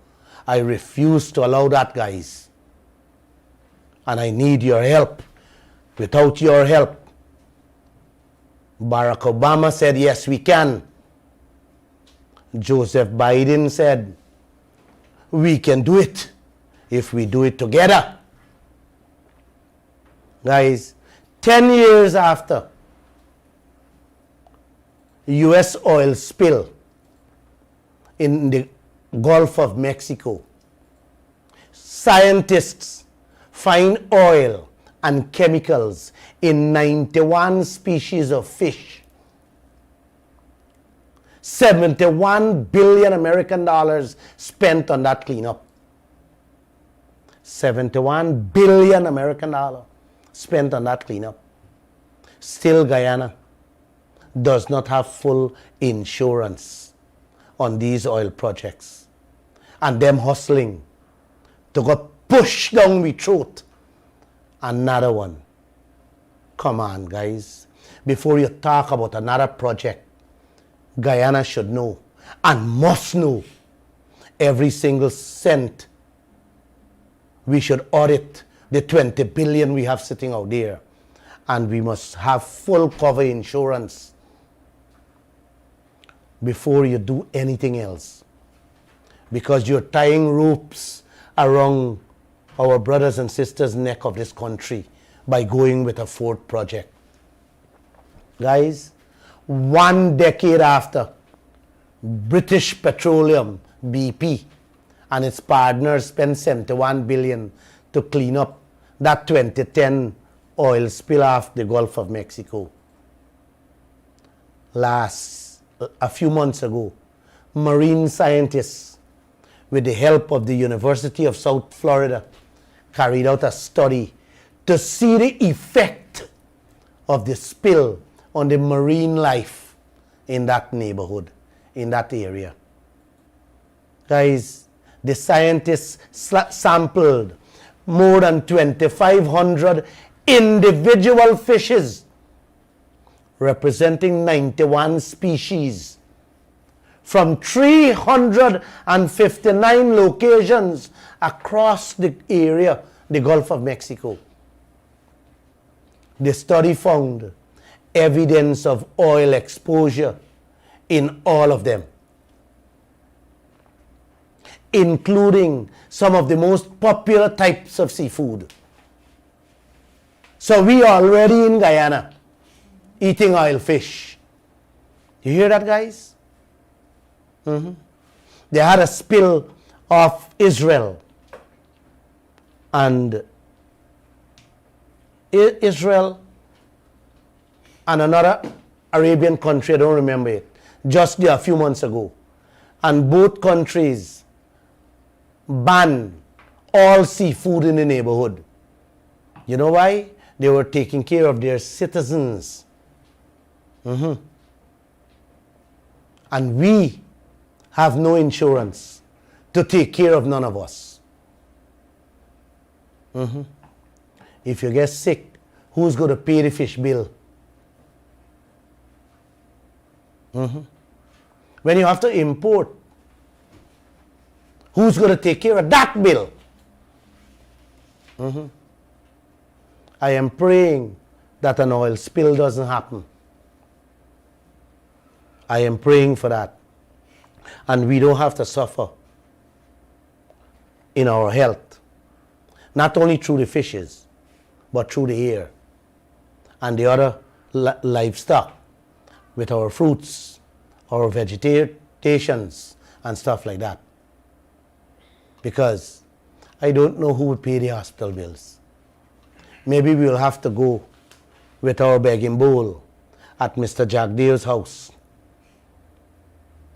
I refuse to allow that, guys. And I need your help. Without your help, Barack Obama said, yes, we can. Joseph Biden said, we can do it if we do it together. Guys, 10 years after U.S. oil spill in the Gulf of Mexico, scientists find oil and chemicals in 91 species of fish. 71 billion American dollars spent on that cleanup. 71 billion American dollars spent on that cleanup. Still, Guyana does not have full insurance on these oil projects. And them hustling to go push down we throat another one. Come on, guys. Before you talk about another project, Guyana should know and must know every single cent. We should audit the 20 billion we have sitting out there. And we must have full cover insurance before you do anything else. Because you're tying ropes around our brothers and sisters' neck of this country by going with a fourth project. Guys, 1 decade after British Petroleum, BP, and its partners spent 71 billion to clean up that 2010 oil spill off the Gulf of Mexico. A few months ago, marine scientists, with the help of the University of South Florida, carried out a study to see the effect of the spill on the marine life in that neighborhood, in that area. Guys, the scientists sampled more than 2,500 individual fishes representing 91 species from 359 locations across the area, the Gulf of Mexico. The study found evidence of oil exposure in all of them, including some of the most popular types of seafood. So we are already in Guyana eating oil fish. You hear that, guys? They had a spill of Israel, and Israel and another Arabian country, I don't remember it, just there a few months ago. And both countries banned all seafood in the neighborhood. You know why? They were taking care of their citizens. And we have no insurance to take care of none of us. If you get sick, who's going to pay the fish bill? When you have to import, who's going to take care of that bill? I am praying that an oil spill doesn't happen. I am praying for that. And we don't have to suffer in our health, not only through the fishes, but through the air and the other livestock, with our fruits, our vegetations, and stuff like that. Because I don't know who would pay the hospital bills. Maybe we'll have to go with our begging bowl at Mr. Jagdeo's house,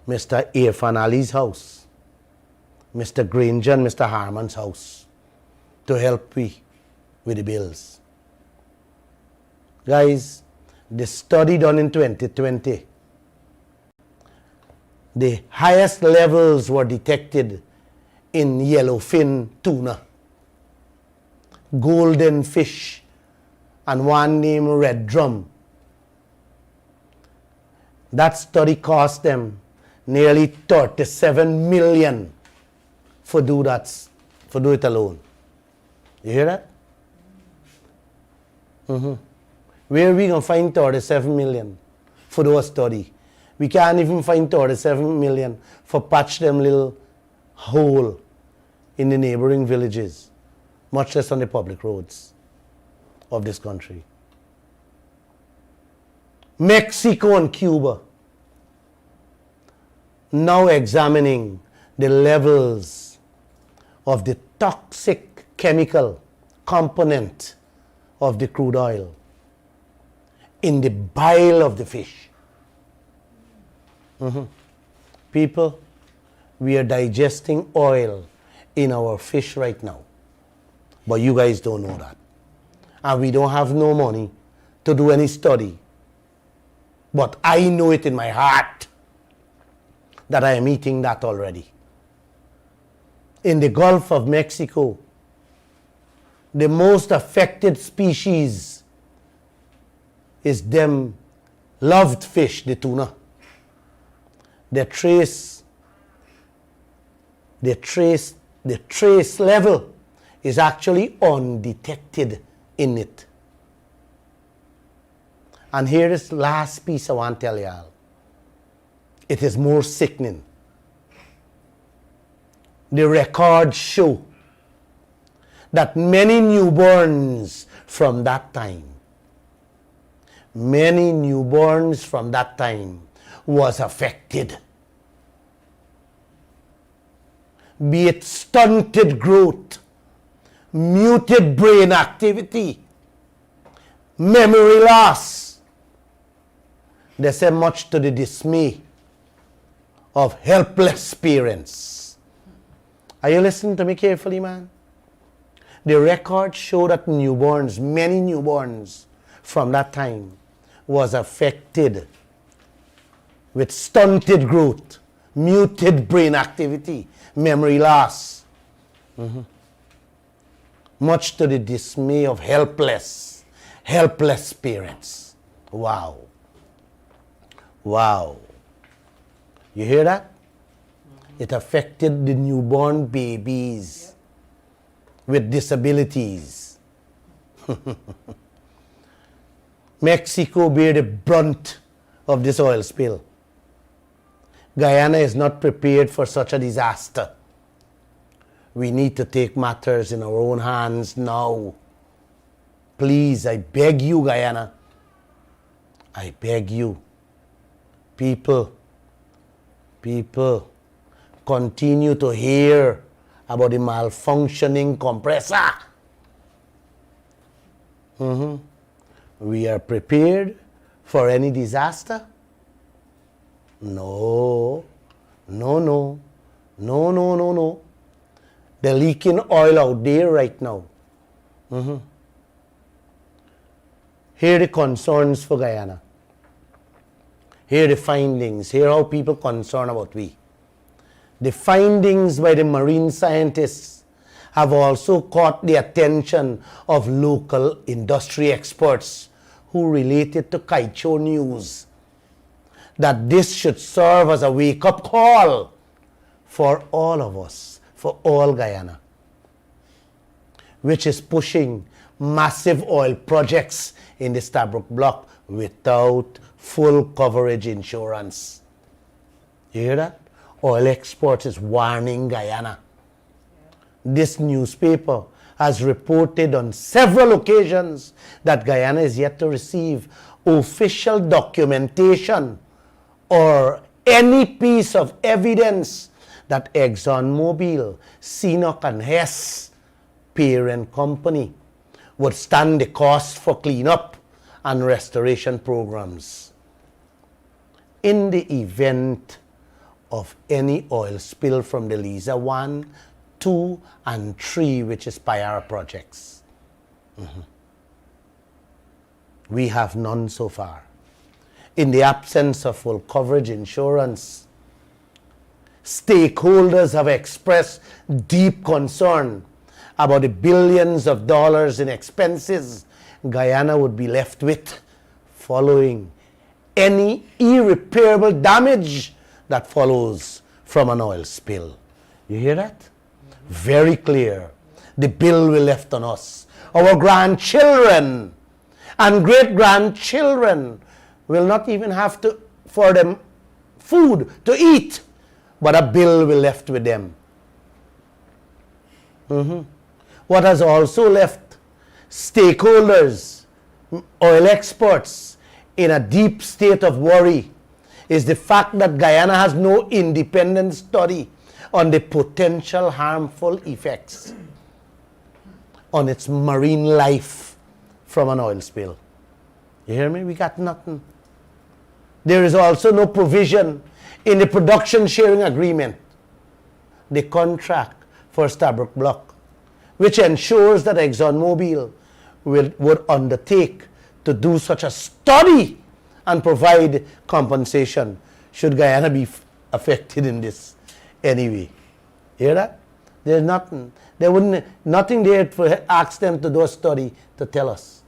Mr. Irfan Ali's house, Mr. Granger and Mr. Harman's house to help we with the bills. Guys, the study done in 2020, the highest levels were detected in yellowfin tuna, golden fish, and one named red drum. That study cost them nearly 37 million for do it alone. You hear that? Where are we going to find 37 million for those study? We can't even find 37 million for patch them little hole in the neighboring villages, much less on the public roads of this country. Mexico and Cuba now examining the levels of the toxic chemical component of the crude oil in the bile of the fish. People, we are digesting oil in our fish right now, but you guys don't know that. And we don't have no money to do any study. But I know it in my heart that I am eating that already. In the Gulf of Mexico, the most affected species is them loved fish, the tuna. The trace level is actually undetected in it. And here is the last piece I want to tell y'all. It is more sickening. The records show that many newborns from that time was affected. Be it stunted growth, muted brain activity, memory loss. They say much to the dismay of helpless parents. Are you listening to me carefully, man? The records show that newborns, many newborns from that time was affected with stunted growth, muted brain activity, memory loss. Much to the dismay of helpless parents. Wow. Wow. You hear that? It affected the newborn babies with disabilities. Mexico bear the brunt of this oil spill. Guyana is not prepared for such a disaster. We need to take matters in our own hands now. Please, I beg you, Guyana. I beg you. People, continue to hear about the malfunctioning compressor. We are prepared for any disaster? No. They're leaking oil out there right now. Here are the concerns for Guyana. Here are the findings. Here are how people concerned about we. The findings by the marine scientists have also caught the attention of local industry experts who related to Kaieteur News that this should serve as a wake-up call for all of us, for all Guyana, which is pushing massive oil projects in the Stabroek Block without full coverage insurance. You hear that? Oil exports is warning Guyana. This newspaper has reported on several occasions that Guyana is yet to receive official documentation or any piece of evidence that ExxonMobil, CNOOC and Hess parent company would stand the cost for cleanup and restoration programs. In the event of any oil spill from the Lisa 1, 2, and 3, which is Payara projects. We have none so far. In the absence of full coverage insurance, stakeholders have expressed deep concern about the billions of dollars in expenses Guyana would be left with following any irreparable damage that follows from an oil spill. You hear that? Very clear. The bill will be left on us. Our grandchildren and great-grandchildren will not even have to for them food to eat, but a bill will be left with them. What has also left stakeholders, oil experts, in a deep state of worry is the fact that Guyana has no independent study on the potential harmful effects on its marine life from an oil spill. You hear me? We got nothing. There is also no provision in the production sharing agreement, the contract for Stabroek Block, which ensures that ExxonMobil would undertake to do such a study and provide compensation should Guyana be affected in this anyway. Hear that? There's nothing. There wouldn't nothing there to ask them to do a study to tell us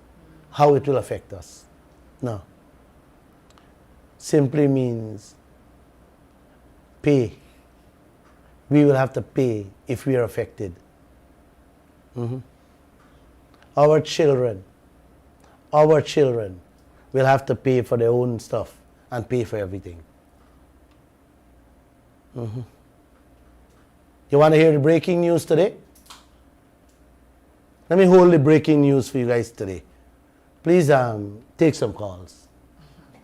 how it will affect us. No. Simply means pay. We will have to pay if we are affected. Our children will have to pay for their own stuff and pay for everything. You want to hear the breaking news today? Let me hold the breaking news for you guys today. Please take some calls.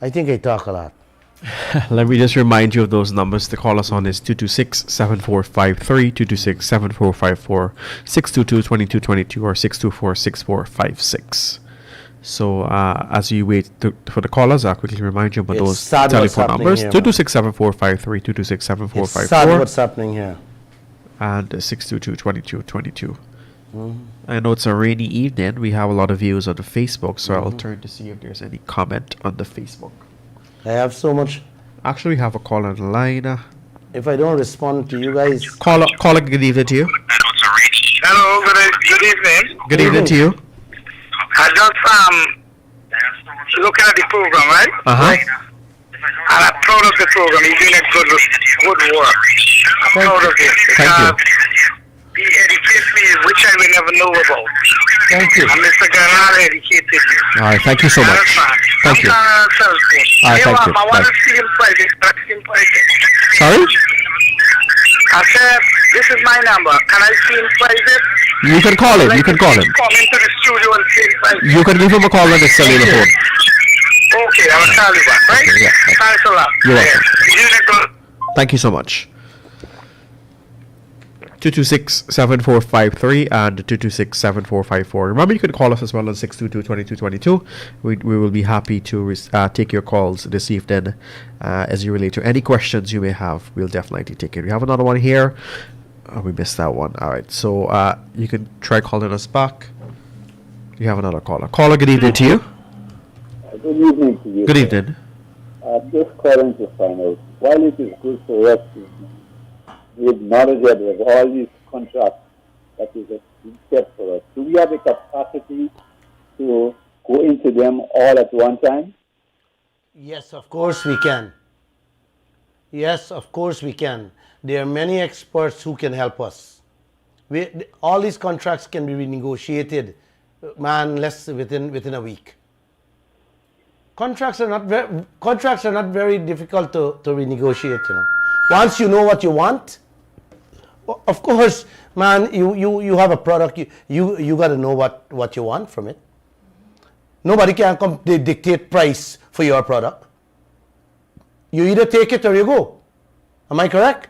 I think I talk a lot. Let me just remind you of those numbers to call us on is 226-7453, 226-7454, 622-2222, or 624-6456. So as you wait for the callers, I'll quickly remind you about those telephone numbers. 226-7453, 226-7454. It's sad what's happening here. And 622-2222. I know it's a rainy evening. We have a lot of views on the Facebook, so I'll turn to see if there's any comment on the Facebook. I have so much. Actually, we have a call on the line. If I don't respond to you guys... Caller, good evening to you. Hello, good evening. Good evening to you. I just looking at the program, right? And I'm proud of the program. You're doing a good work. I'm proud of it. Thank you. He educates me, which I will never know about. Thank you. And Mr. Garnal educated me. All right, thank you so much. Thank you. All right, thank you. I want to see him private. Sorry? I said, this is my number. Can I see him private? You can call him. You can call him. Come into the studio and see him private. You can give him a call on his cellular phone. Okay, I will call you back, right? Okay, yeah. Thanks a lot. You're welcome. You're doing a good. Thank you so much. 226-7453 and 226-7454. Remember, you can call us as well on 622-2222. We will be happy to take your calls this evening as you relate to any questions you may have. We'll definitely take it. We have another one here. We missed that one. All right. So you can try calling us back. You have another caller. Caller, good evening to you. Good evening to you. Good evening. Just calling to find out, while it is good for us to be acknowledged of all these contracts that is being kept for us, do we have the capacity to go into them all at one time? Yes, of course we can. Yes, of course we can. There are many experts who can help us. All these contracts can be renegotiated, less within a week. Contracts are not very difficult to renegotiate. Once you know what you want, of course, you have a product. You got to know what you want from it. Nobody can come dictate price for your product. You either take it or you go. Am I correct?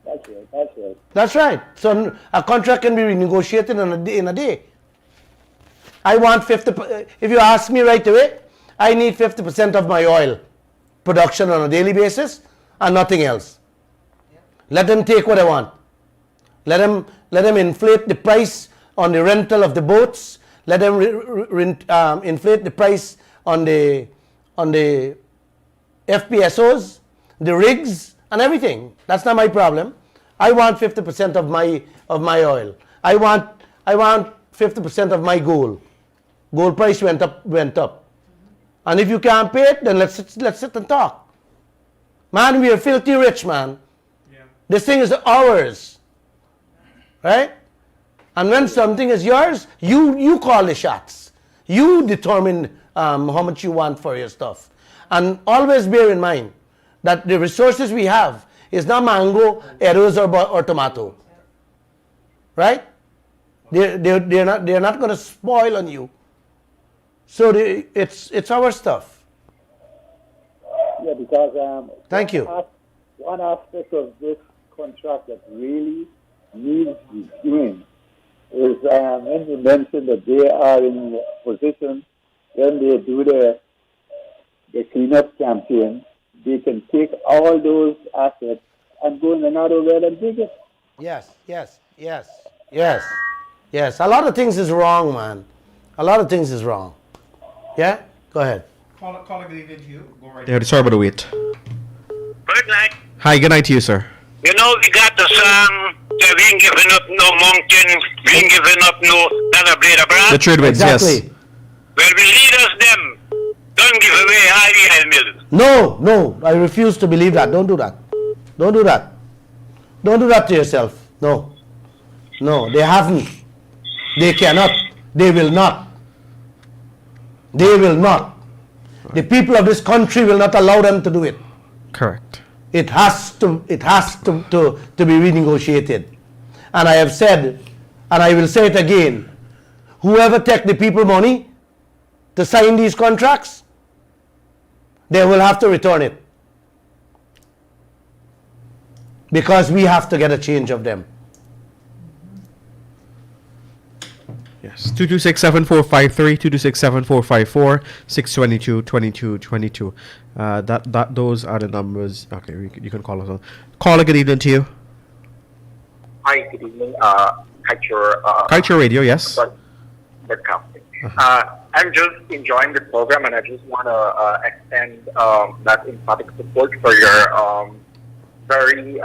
That's right. That's right. So a contract can be renegotiated in a day. I want 50%. If you ask me right away, I need 50% of my oil production on a daily basis and nothing else. Let them take what I want. Let them inflate the price on the rental of the boats. Let them inflate the price on the FPSOs, the rigs, and everything. That's not my problem. I want 50% of my oil. I want 50% of my gold. Gold price went up. And if you can't pay it, then let's sit and talk. Man, we are filthy rich, man. Yeah. This thing is ours. Right? And when something is yours, you call the shots. You determine how much you want for your stuff. And always bear in mind that the resources we have is not mango, arrows, or tomato. Right? They're not going to spoil on you. So it's our stuff. Yeah, because thank you. One aspect of this contract that really needs doing is when you mentioned that they are in a position when they do the cleanup campaign, they can take all those assets and go in another well and dig it. Yes. A lot of things is wrong, man. A lot of things is wrong. Yeah? Go ahead. Call a good evening to you. Go right there. Sorry about the wait. Good night. Hi, good night to you, sir. You know, we got the song, that we ain't giving up no mountain, we ain't giving up no another blade of grass. The trade winds, exactly. Yes. Well, we leaders them, don't give away highway mills. No, I refuse to believe that. Don't do that. Don't do that to yourself. No, they haven't. They cannot. They will not. The people of this country will not allow them to do it. Correct. It has to be renegotiated. And I have said, and I will say it again, whoever take the people money to sign these contracts, they will have to return it. Because we have to get a change of them. Yes. 226-7453, 226-7454, 622-2222. Those are the numbers. Okay, you can call us on. Call a good evening to you. Hi, good evening. Kaieteur Radio, yes. I'm just enjoying the program, and I just want to extend that emphatic support for your very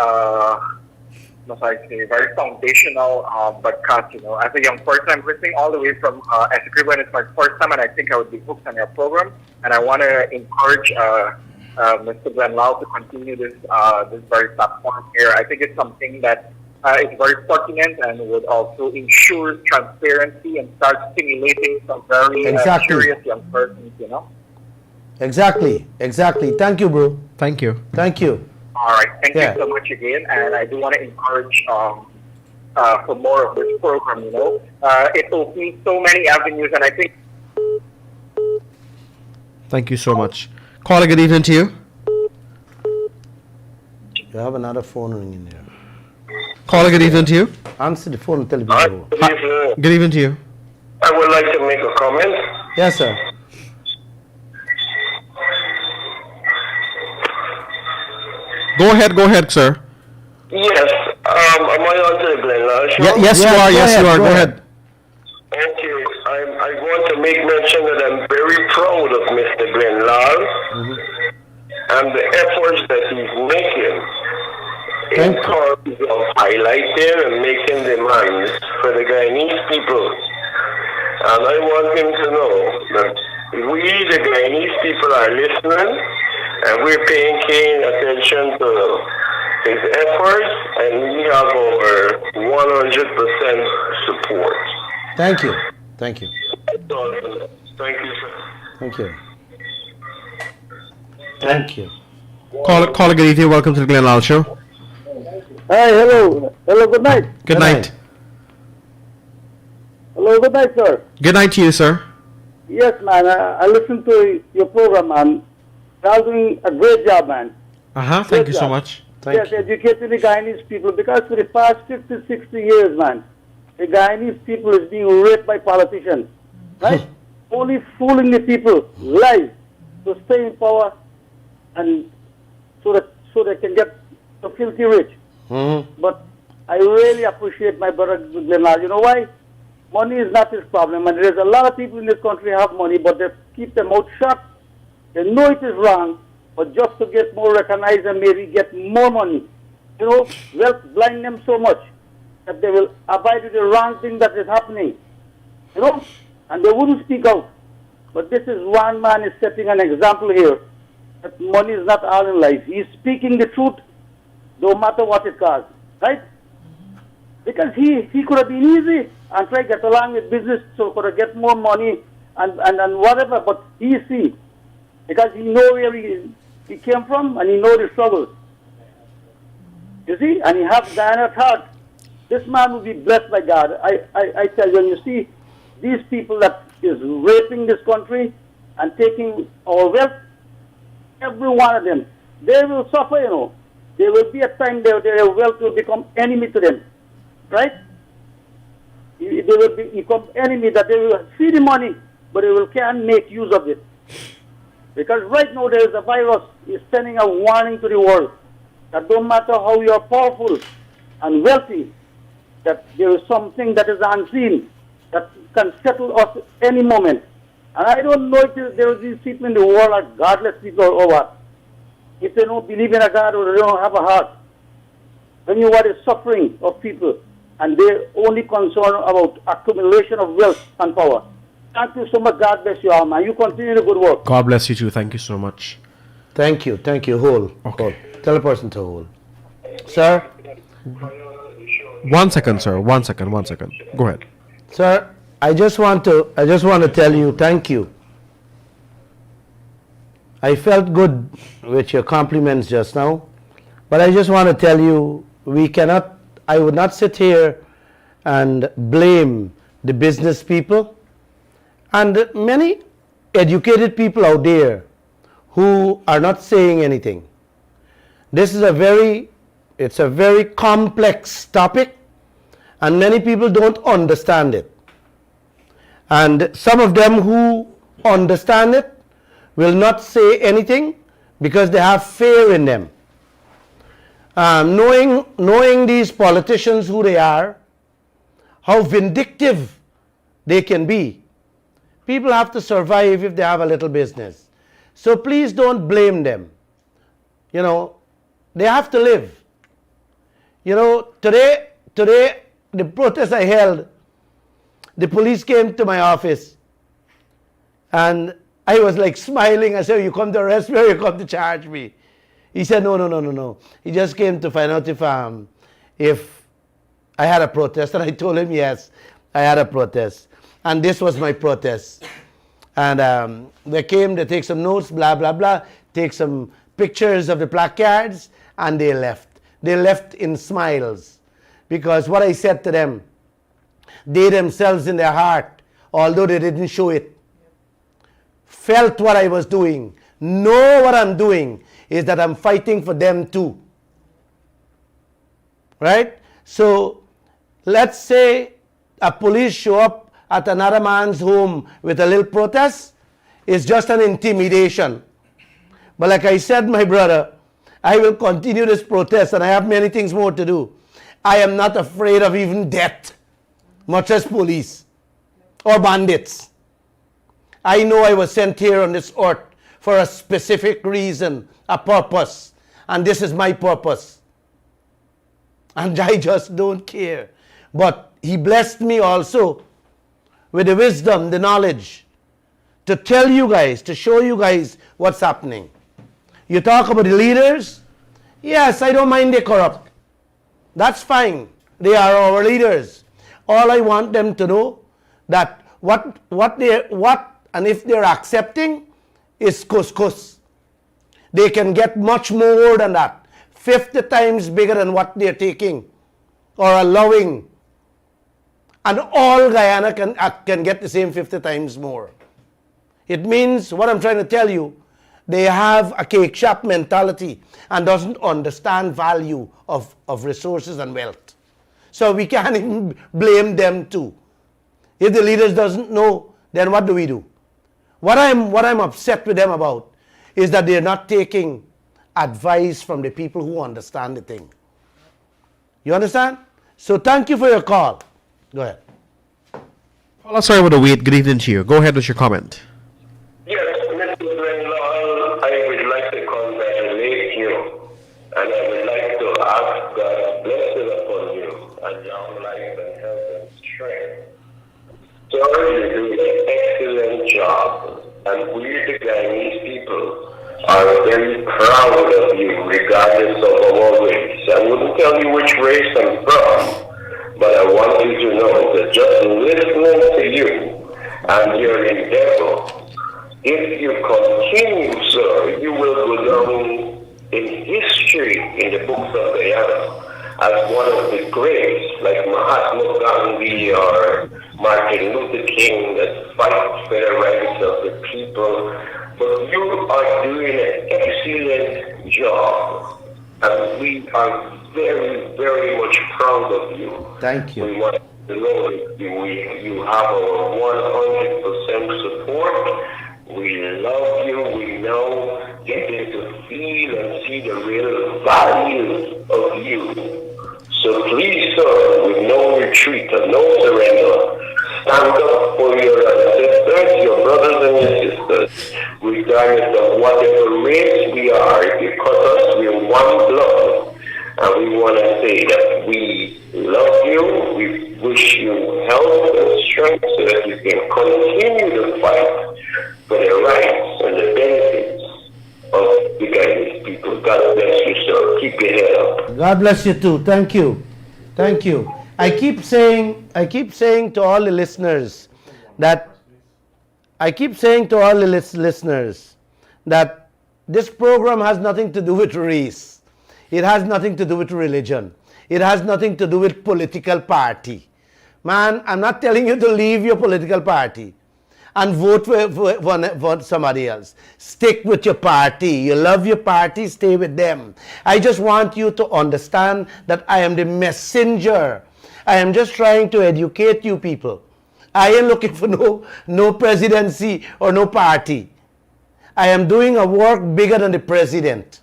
foundational podcast. You know, as a young person, I'm listening all the way from Esequibo. It's my first time, and I think I would be hooked on your program. And I want to encourage Mr. Glenn Lall to continue this very platform here. I think it's something that is very pertinent and would also ensure transparency and start stimulating some very curious young persons. You know. Exactly. Thank you, bro. Thank you. All right. Thank you so much again. And I do want to encourage for more of this program, you know. It opens so many avenues, and I think... Thank you so much. Call a good evening to you. You have another phone ringing there. Call a good evening to you. Answer the phone and tell me go. Good evening to you. I would like to make a comment. Yes, sir. Go ahead, sir. Yes. Am I on to the Glenn Lall show? Yes, you are. Yes, you are. Go ahead. Okay. I want to make mention that I'm very proud of Mr. Glenn Lall and the efforts that he's making in terms of highlighting and making demands for the Guyanese people. And I want him to know that we, the Guyanese people, are listening and we're paying keen attention to his efforts, and we have our 100% support. Thank you. Thank you, sir. Thank you. Call a good evening. Welcome to the Glenn Lall Show. Hi, hello, good night. Good night. Hello, good night, sir. Good night to you, sir. Yes, man, I listened to your program, man. You're doing a great job, man. Thank you so much. Thank you. educating the Guyanese people, because for the past 50, 60 years, man, the Guyanese people is being raped by politicians, right? Only fooling the people, lies, to stay in power, and so they can get the filthy rich. But I really appreciate my brother Glenn. You know why? Money is not his problem, and there's a lot of people in this country who have money, but they keep their mouth shut. They know it is wrong, but just to get more recognized and maybe get more money. You know, wealth blind them so much that they will abide with the wrong thing that is happening. You know, and they wouldn't speak out. But this is one man is setting an example here that money is not all in life. He's speaking the truth, no matter what it costs, right? Because he could have been easy and try to get along with business so could have get more money and whatever, but he see, because he know where he came from and he know the struggles. You see, and he has Guyana at heart. This man will be blessed by God. I tell you, when you see these people that is raping this country and taking our wealth, every one of them, they will suffer, you know. There will be a time their wealth will become enemy to them. Right? They will become enemy, that they will see the money, but they can't make use of it. Because right now there is a virus is sending a warning to the world that don't matter how you are powerful and wealthy, that there is something that is unseen that can settle us any moment. And I don't know if there are these people in the world are godless people or what. If they don't believe in a God or they don't have a heart. When you are the suffering of people, and they're only concerned about accumulation of wealth and power. Thank you so much. God bless you all, man. You continue the good work. God bless you too. Thank you so much. Thank you. Hold. Tell a person to hold. Sir? 1 second, sir. 1 second. Go ahead. Sir, I just want to tell you thank you. I felt good with your compliments just now, but I just want to tell you I would not sit here and blame the business people and many educated people out there who are not saying anything. This is it's a very complex topic, and many people don't understand it. And some of them who understand it will not say anything because they have fear in them. Knowing these politicians who they are, how vindictive they can be, people have to survive if they have a little business. So please don't blame them. You know, they have to live. You know, today, the protest I held, the police came to my office and I was like smiling. I said, you come to arrest me or you come to charge me? He said, no. He just came to find out if I had a protest. And I told him, yes, I had a protest. And this was my protest. And they came, they take some notes, blah, blah, blah, take some pictures of the placards, and they left. They left in smiles. Because what I said to them, they themselves in their heart, although they didn't show it, felt what I was doing, know what I'm doing, is that I'm fighting for them too. Right? So let's say a police show up at another man's home with a little protest. It's just an intimidation. But like I said, my brother, I will continue this protest and I have many things more to do. I am not afraid of even death, much as police or bandits. I know I was sent here on this earth for a specific reason, a purpose, and this is my purpose. And I just don't care. But he blessed me also with the wisdom, the knowledge, to tell you guys, to show you guys what's happening. You talk about the leaders. Yes, I don't mind they're corrupt. That's fine. They are our leaders. All I want them to know that what and if they're accepting is couscous. They can get much more than that. 50 times bigger than what they're taking or allowing. And all Guyana can get the same 50 times more. It means, what I'm trying to tell you, They have a cake shop mentality and doesn't understand value of resources and wealth. So we can't even blame them too. If the leaders doesn't know, then what do we do? What I'm upset with them about is that they're not taking advice from the people who understand the thing. You understand? So thank you for your call. Go ahead. Well, sorry about the wait. Good evening to you. Go ahead with your comment. Yes, Mr. Lall, I would like to congratulate you, and I would like to ask God's blessing upon you and long life and health and strength. Sir, you're doing an excellent job, and we, the Guyanese people, are very proud of you, regardless of our race. I wouldn't tell you which race I'm from, but I want you to know that just listening to you and your endeavor, if you continue, sir, you will go down in history in the books of Guyana as one of the greats, like Mahatma Gandhi or Martin Luther King, that fight for the rights of the people. But you are doing an excellent job, and we are very, very much proud of you. Thank you. We want to know you have our 100% support. We love you. We know getting to feel and see the real value of you. So please, sir, with no retreat and no surrender, stand up for your ancestors, your brothers and your sisters, regardless of whatever race we are. If you cut us, we're one blood. And we want to say that we love you, we wish you health and strength so that you can continue to fight for the rights and the benefits of the Guyanese people. God bless you, sir. Keep your head up. God bless you too. Thank you. Thank you. I keep saying to all the listeners that this program has nothing to do with race. It has nothing to do with religion. It has nothing to do with political party. Man, I'm not telling you to leave your political party and vote for somebody else. Stick with your party. You love your party, stay with them. I just want you to understand that I am the messenger. I am just trying to educate you people. I ain't looking for no presidency or no party. I am doing a work bigger than the president.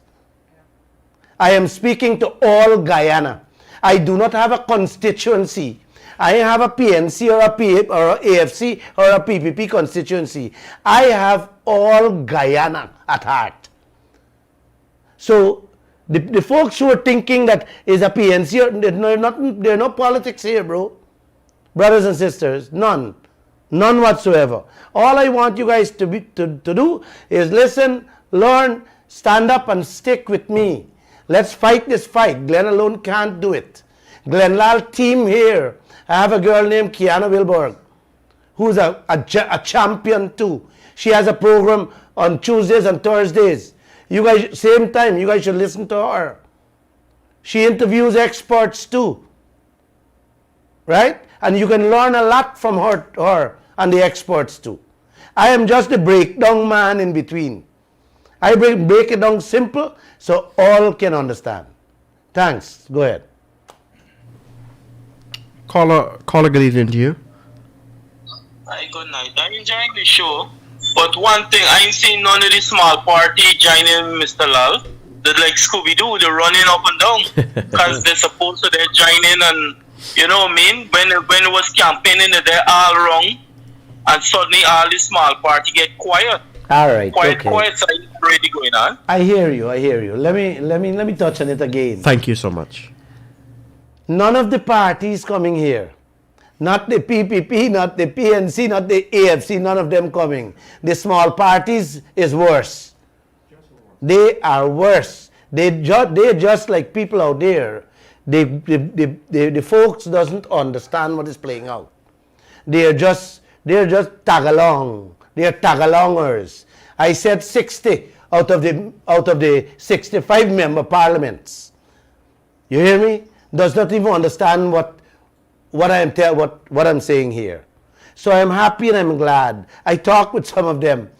I am speaking to all Guyana. I do not have a constituency. I have a PNC or a AFC or a PPP constituency. I have all Guyana at heart. So the folks who are thinking that is a PNC, there are no politics here, bro. Brothers and sisters, none whatsoever. All I want you guys to do is listen, learn, stand up and stick with me. Let's fight this fight. Glenn alone can't do it. Glenn Lall team here. I have a girl named Kiana Wilberg, who's a champion too. She has a program on Tuesdays and Thursdays. You guys, same time, you guys should listen to her. She interviews experts too. Right? And you can learn a lot from her and the experts too. I am just the breakdown man in between. I break it down simple so all can understand. Thanks. Go ahead. Caller, good evening to you. Hi, good night. I'm enjoying the show, but one thing, I ain't seen none of the small party joining Mr. Lall. They're like Scooby-Doo, they're running up and down because they're supposed to join in, and you know what I mean? When it was campaigning, they're all wrong, and suddenly all the small party get quiet. All right. Quiet side already going on. I hear you. Let me touch on it again. Thank you so much. None of the parties coming here. Not the PPP, not the PNC, not the AFC, none of them coming. The small parties is worse. They are worse. They're just like people out there. The folks doesn't understand what is playing out. They're just tag along. They're tag-alongers. I said 60 out of the 65 member parliaments. You hear me? Does not even understand what I'm saying here. So I'm happy and I'm glad. I talked with some of them,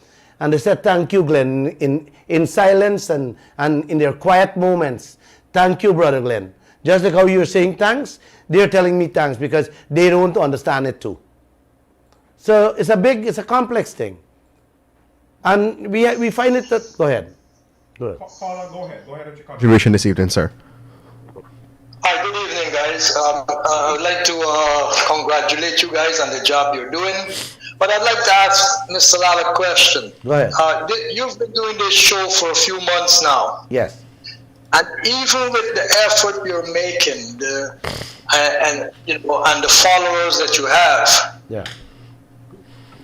and they said, thank you, Glenn, in silence and in their quiet moments. Thank you, Brother Glenn. Just like how you're saying thanks, they're telling me thanks because they don't understand it too. So it's a complex thing. And we find it that, go ahead. Caller, go ahead with your contribution this evening, sir. Hi, good evening, guys. I would like to congratulate you guys on the job you're doing. But I'd like to ask Mr. Lall a question. Go ahead. You've been doing this show for a few months now. Yes. And even with the effort you're making, and the followers that you have, yeah,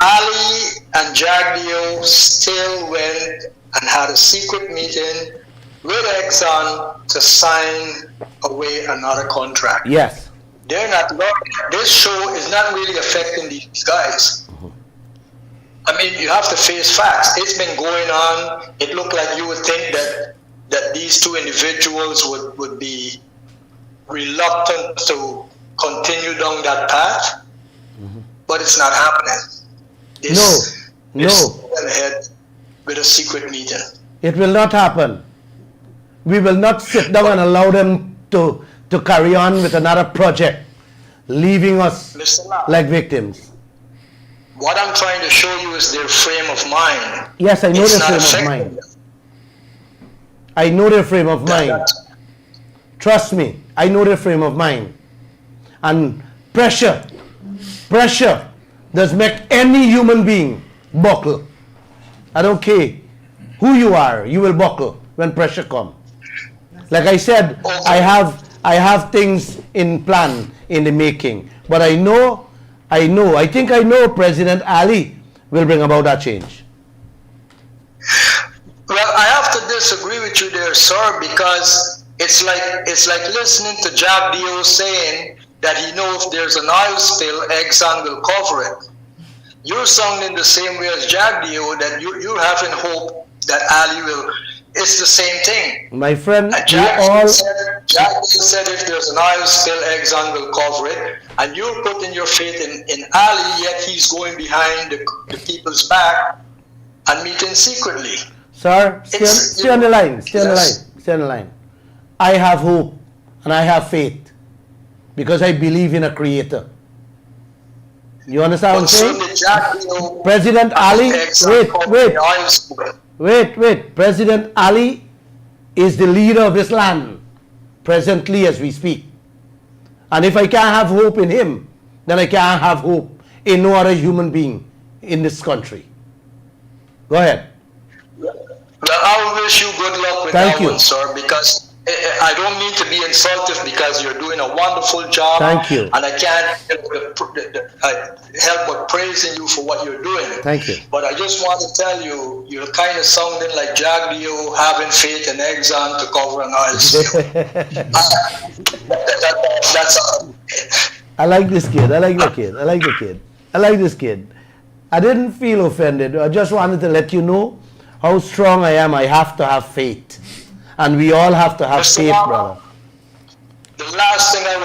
Ali and Jagdeo still went and had a secret meeting with Exxon to sign away another contract. Yes. They're not learning. This show is not really affecting these guys. I mean, you have to face facts. It's been going on. It looked like you would think that these two individuals would be reluctant to continue down that path, but it's not happening. No. Went ahead with a secret meeting. It will not happen. We will not sit down and allow them to carry on with another project, leaving us like victims. What I'm trying to show you is their frame of mind. Yes, I know their frame of mind. I know their frame of mind. Trust me, I know their frame of mind. And pressure does make any human being buckle. I don't care who you are, you will buckle when pressure comes. Like I said, I have things in plan, in the making. But I think I know President Ali will bring about that change. Well, I have to disagree with you there, sir, because it's like listening to Jagdeo saying that he knows if there's an oil spill, Exxon will cover it. You're sounding the same way as Jagdeo, that you're having hope that Ali will. It's the same thing. My friend, Jagdeo said if there's an oil spill, Exxon will cover it. And you're putting your faith in Ali, yet he's going behind the people's back and meeting secretly. Sir, stay on the line. Stay on the line. I have hope and I have faith because I believe in a creator. You understand what I'm saying? President Ali, wait. President Ali is the leader of this land presently as we speak. And if I can't have hope in him, then I can't have hope in no other human being in this country. Go ahead. Well, I wish you good luck with that one, sir, because I don't mean to be insultive because you're doing a wonderful job. Thank you. And I can't help but praising you for what you're doing. Thank you. But I just want to tell you, you're kind of sounding like Jagdeo having faith in Exxon to cover an oil spill. That's all. I like this kid. I like this kid. I didn't feel offended. I just wanted to let you know how strong I am. I have to have faith. And we all have to have faith, brother. The last thing I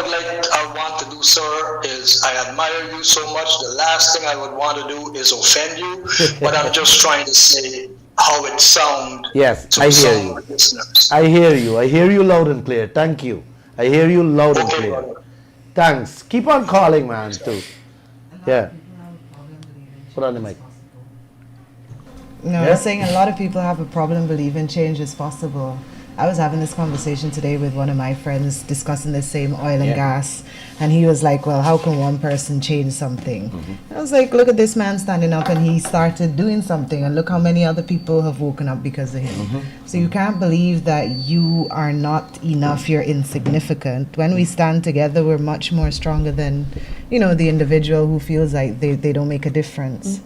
want to do, sir, is I admire you so much. The last thing I would want to do is offend you. But I'm just trying to say how it sounds. Yes, I hear you. I hear you. I hear you loud and clear. Thank you. I hear you loud and clear. Brother. Thanks. Keep on calling, man, too. Yeah. Put on the mic. No, I was saying a lot of people have a problem believing change is possible. I was having this conversation today with one of my friends discussing the same oil and gas, and he was like, well, how can one person change something? I was like, look at this man standing up and he started doing something, and look how many other people have woken up because of him. So you can't believe that you are not enough, you're insignificant. When we stand together, we're much more stronger than, the individual who feels like they don't make a difference.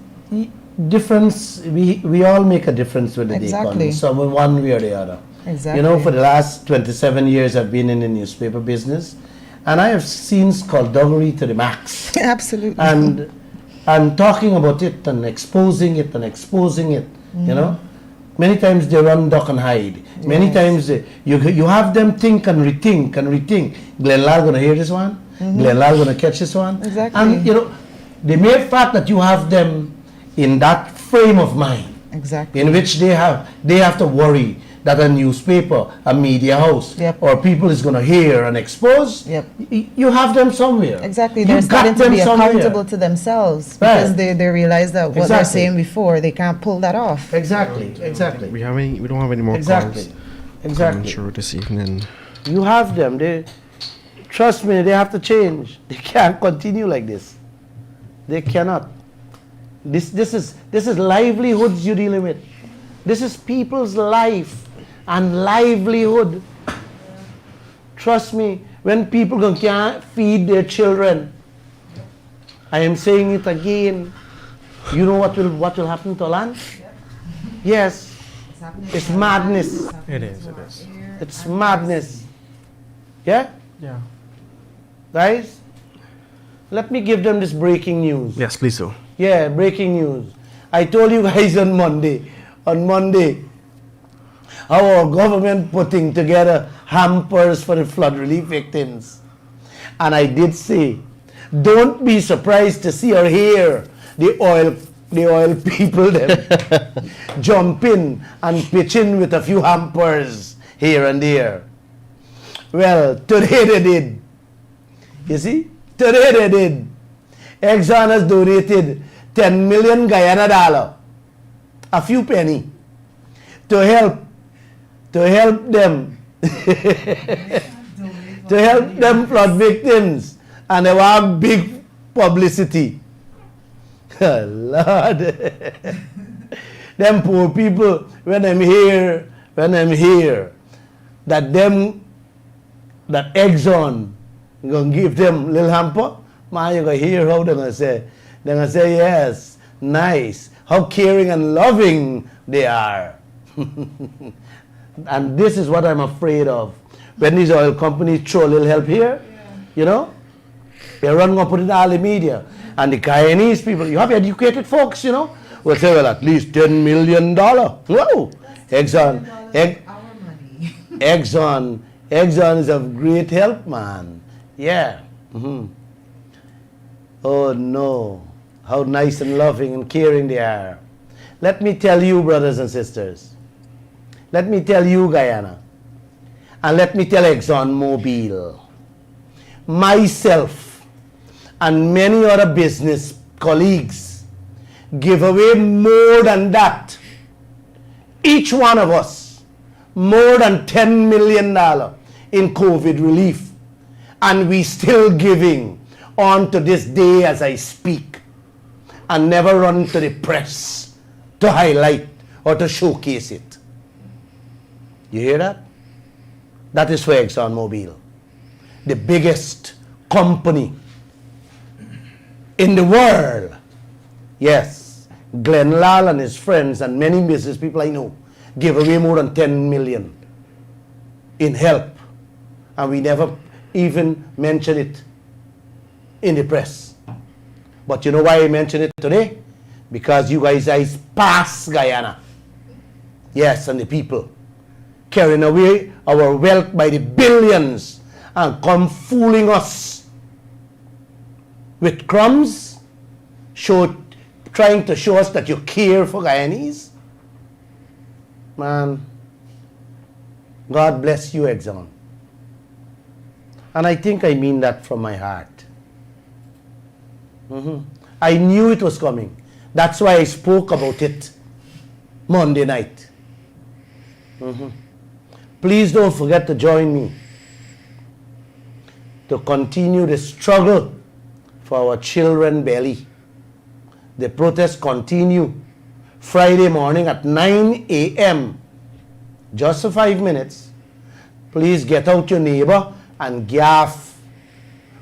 Difference, we all make a difference with the day comes, so one way or the other. Exactly. For the last 27 years I've been in the newspaper business, and I have seen skullduggery to the max. Absolutely. And talking about it and exposing it, Many times they run, duck and hide. Many times you have them think and rethink. Glenn Lall gonna hear this one. Glenn Lall gonna catch this one. Exactly. And the mere fact that you have them in that frame of mind, Exactly. in which they have to worry that a newspaper, a media house, or people is going to hear and expose. You have them somewhere. Exactly. They're starting to be accountable to themselves because they realize that what they're saying before, they can't pull that off. Exactly. We don't have any more calls. Exactly. Coming this evening. You have them. Trust me, they have to change. They can't continue like this. They cannot. This is livelihoods you're dealing with. This is people's life and livelihood. Trust me, when people can't feed their children, I am saying it again. You know what will happen to land? Yes, it's madness. It is. It's madness. Yeah. Guys, let me give them this breaking news. Yes, please do. Yeah, breaking news. I told you guys on Monday, how our government putting together hampers for the flood relief victims. And I did say, don't be surprised to see or hear the oil people them jump in and pitch in with a few hampers here and there. Well, today they did. You see? Today they did. Exxon has donated 10 million Guyana dollar, a few penny, to help them to help them flood victims, and they want big publicity. Lord, them poor people, when I'm here, that Exxon gonna give them little hamper, man, you gonna hear how they're gonna say, yes, nice, how caring and loving they are. And this is what I'm afraid of. When these oil companies throw a little help here, you know, they're running up in all the media. And the Guyanese people, you have educated folks, you know, will say, well, at least $10 million. Whoa! Exxon is of great help, man. Yeah. Oh, no. How nice and loving and caring they are. Let me tell you, brothers and sisters. Let me tell you, Guyana. And let me tell ExxonMobil. Myself and many other business colleagues give away more than that. Each one of us, more than $10 million in COVID relief. And we still giving on to this day as I speak. And never run to the press to highlight or to showcase it. You hear that? That is for ExxonMobil, the biggest company in the world. Yes, Glenn Lall and his friends and many business people I know give away more than 10 million in help, and we never even mention it in the press. But you know why I mention it today? Because you guys pass Guyana. Yes, and the people carrying away our wealth by the billions and come fooling us with crumbs, trying to show us that you care for Guyanese. Man, God bless you, Exxon. And I think I mean that from my heart. I knew it was coming. That's why I spoke about it Monday night. Please don't forget to join me to continue the struggle for our children's belly. The protests continue Friday morning at 9 a.m. Just for 5 minutes. Please get out your neighbor and gaff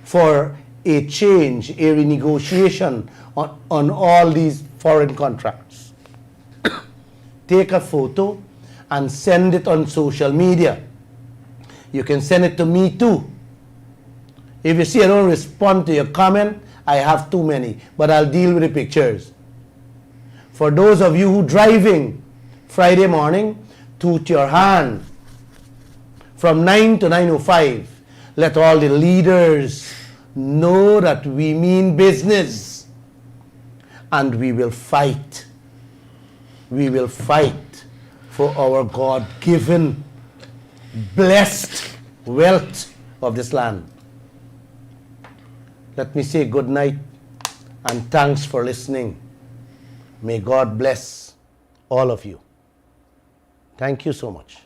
for a change, a renegotiation on all these foreign contracts. Take a photo and send it on social media. You can send it to me too. If you see I don't respond to your comment, I have too many, but I'll deal with the pictures. For those of you who driving Friday morning, toot your hand. From 9 to 9:05, let all the leaders know that we mean business and we will fight. we will fight for our God-given, blessed wealth of this land. Let me say good night and thanks for listening. May God bless all of you. Thank you so much.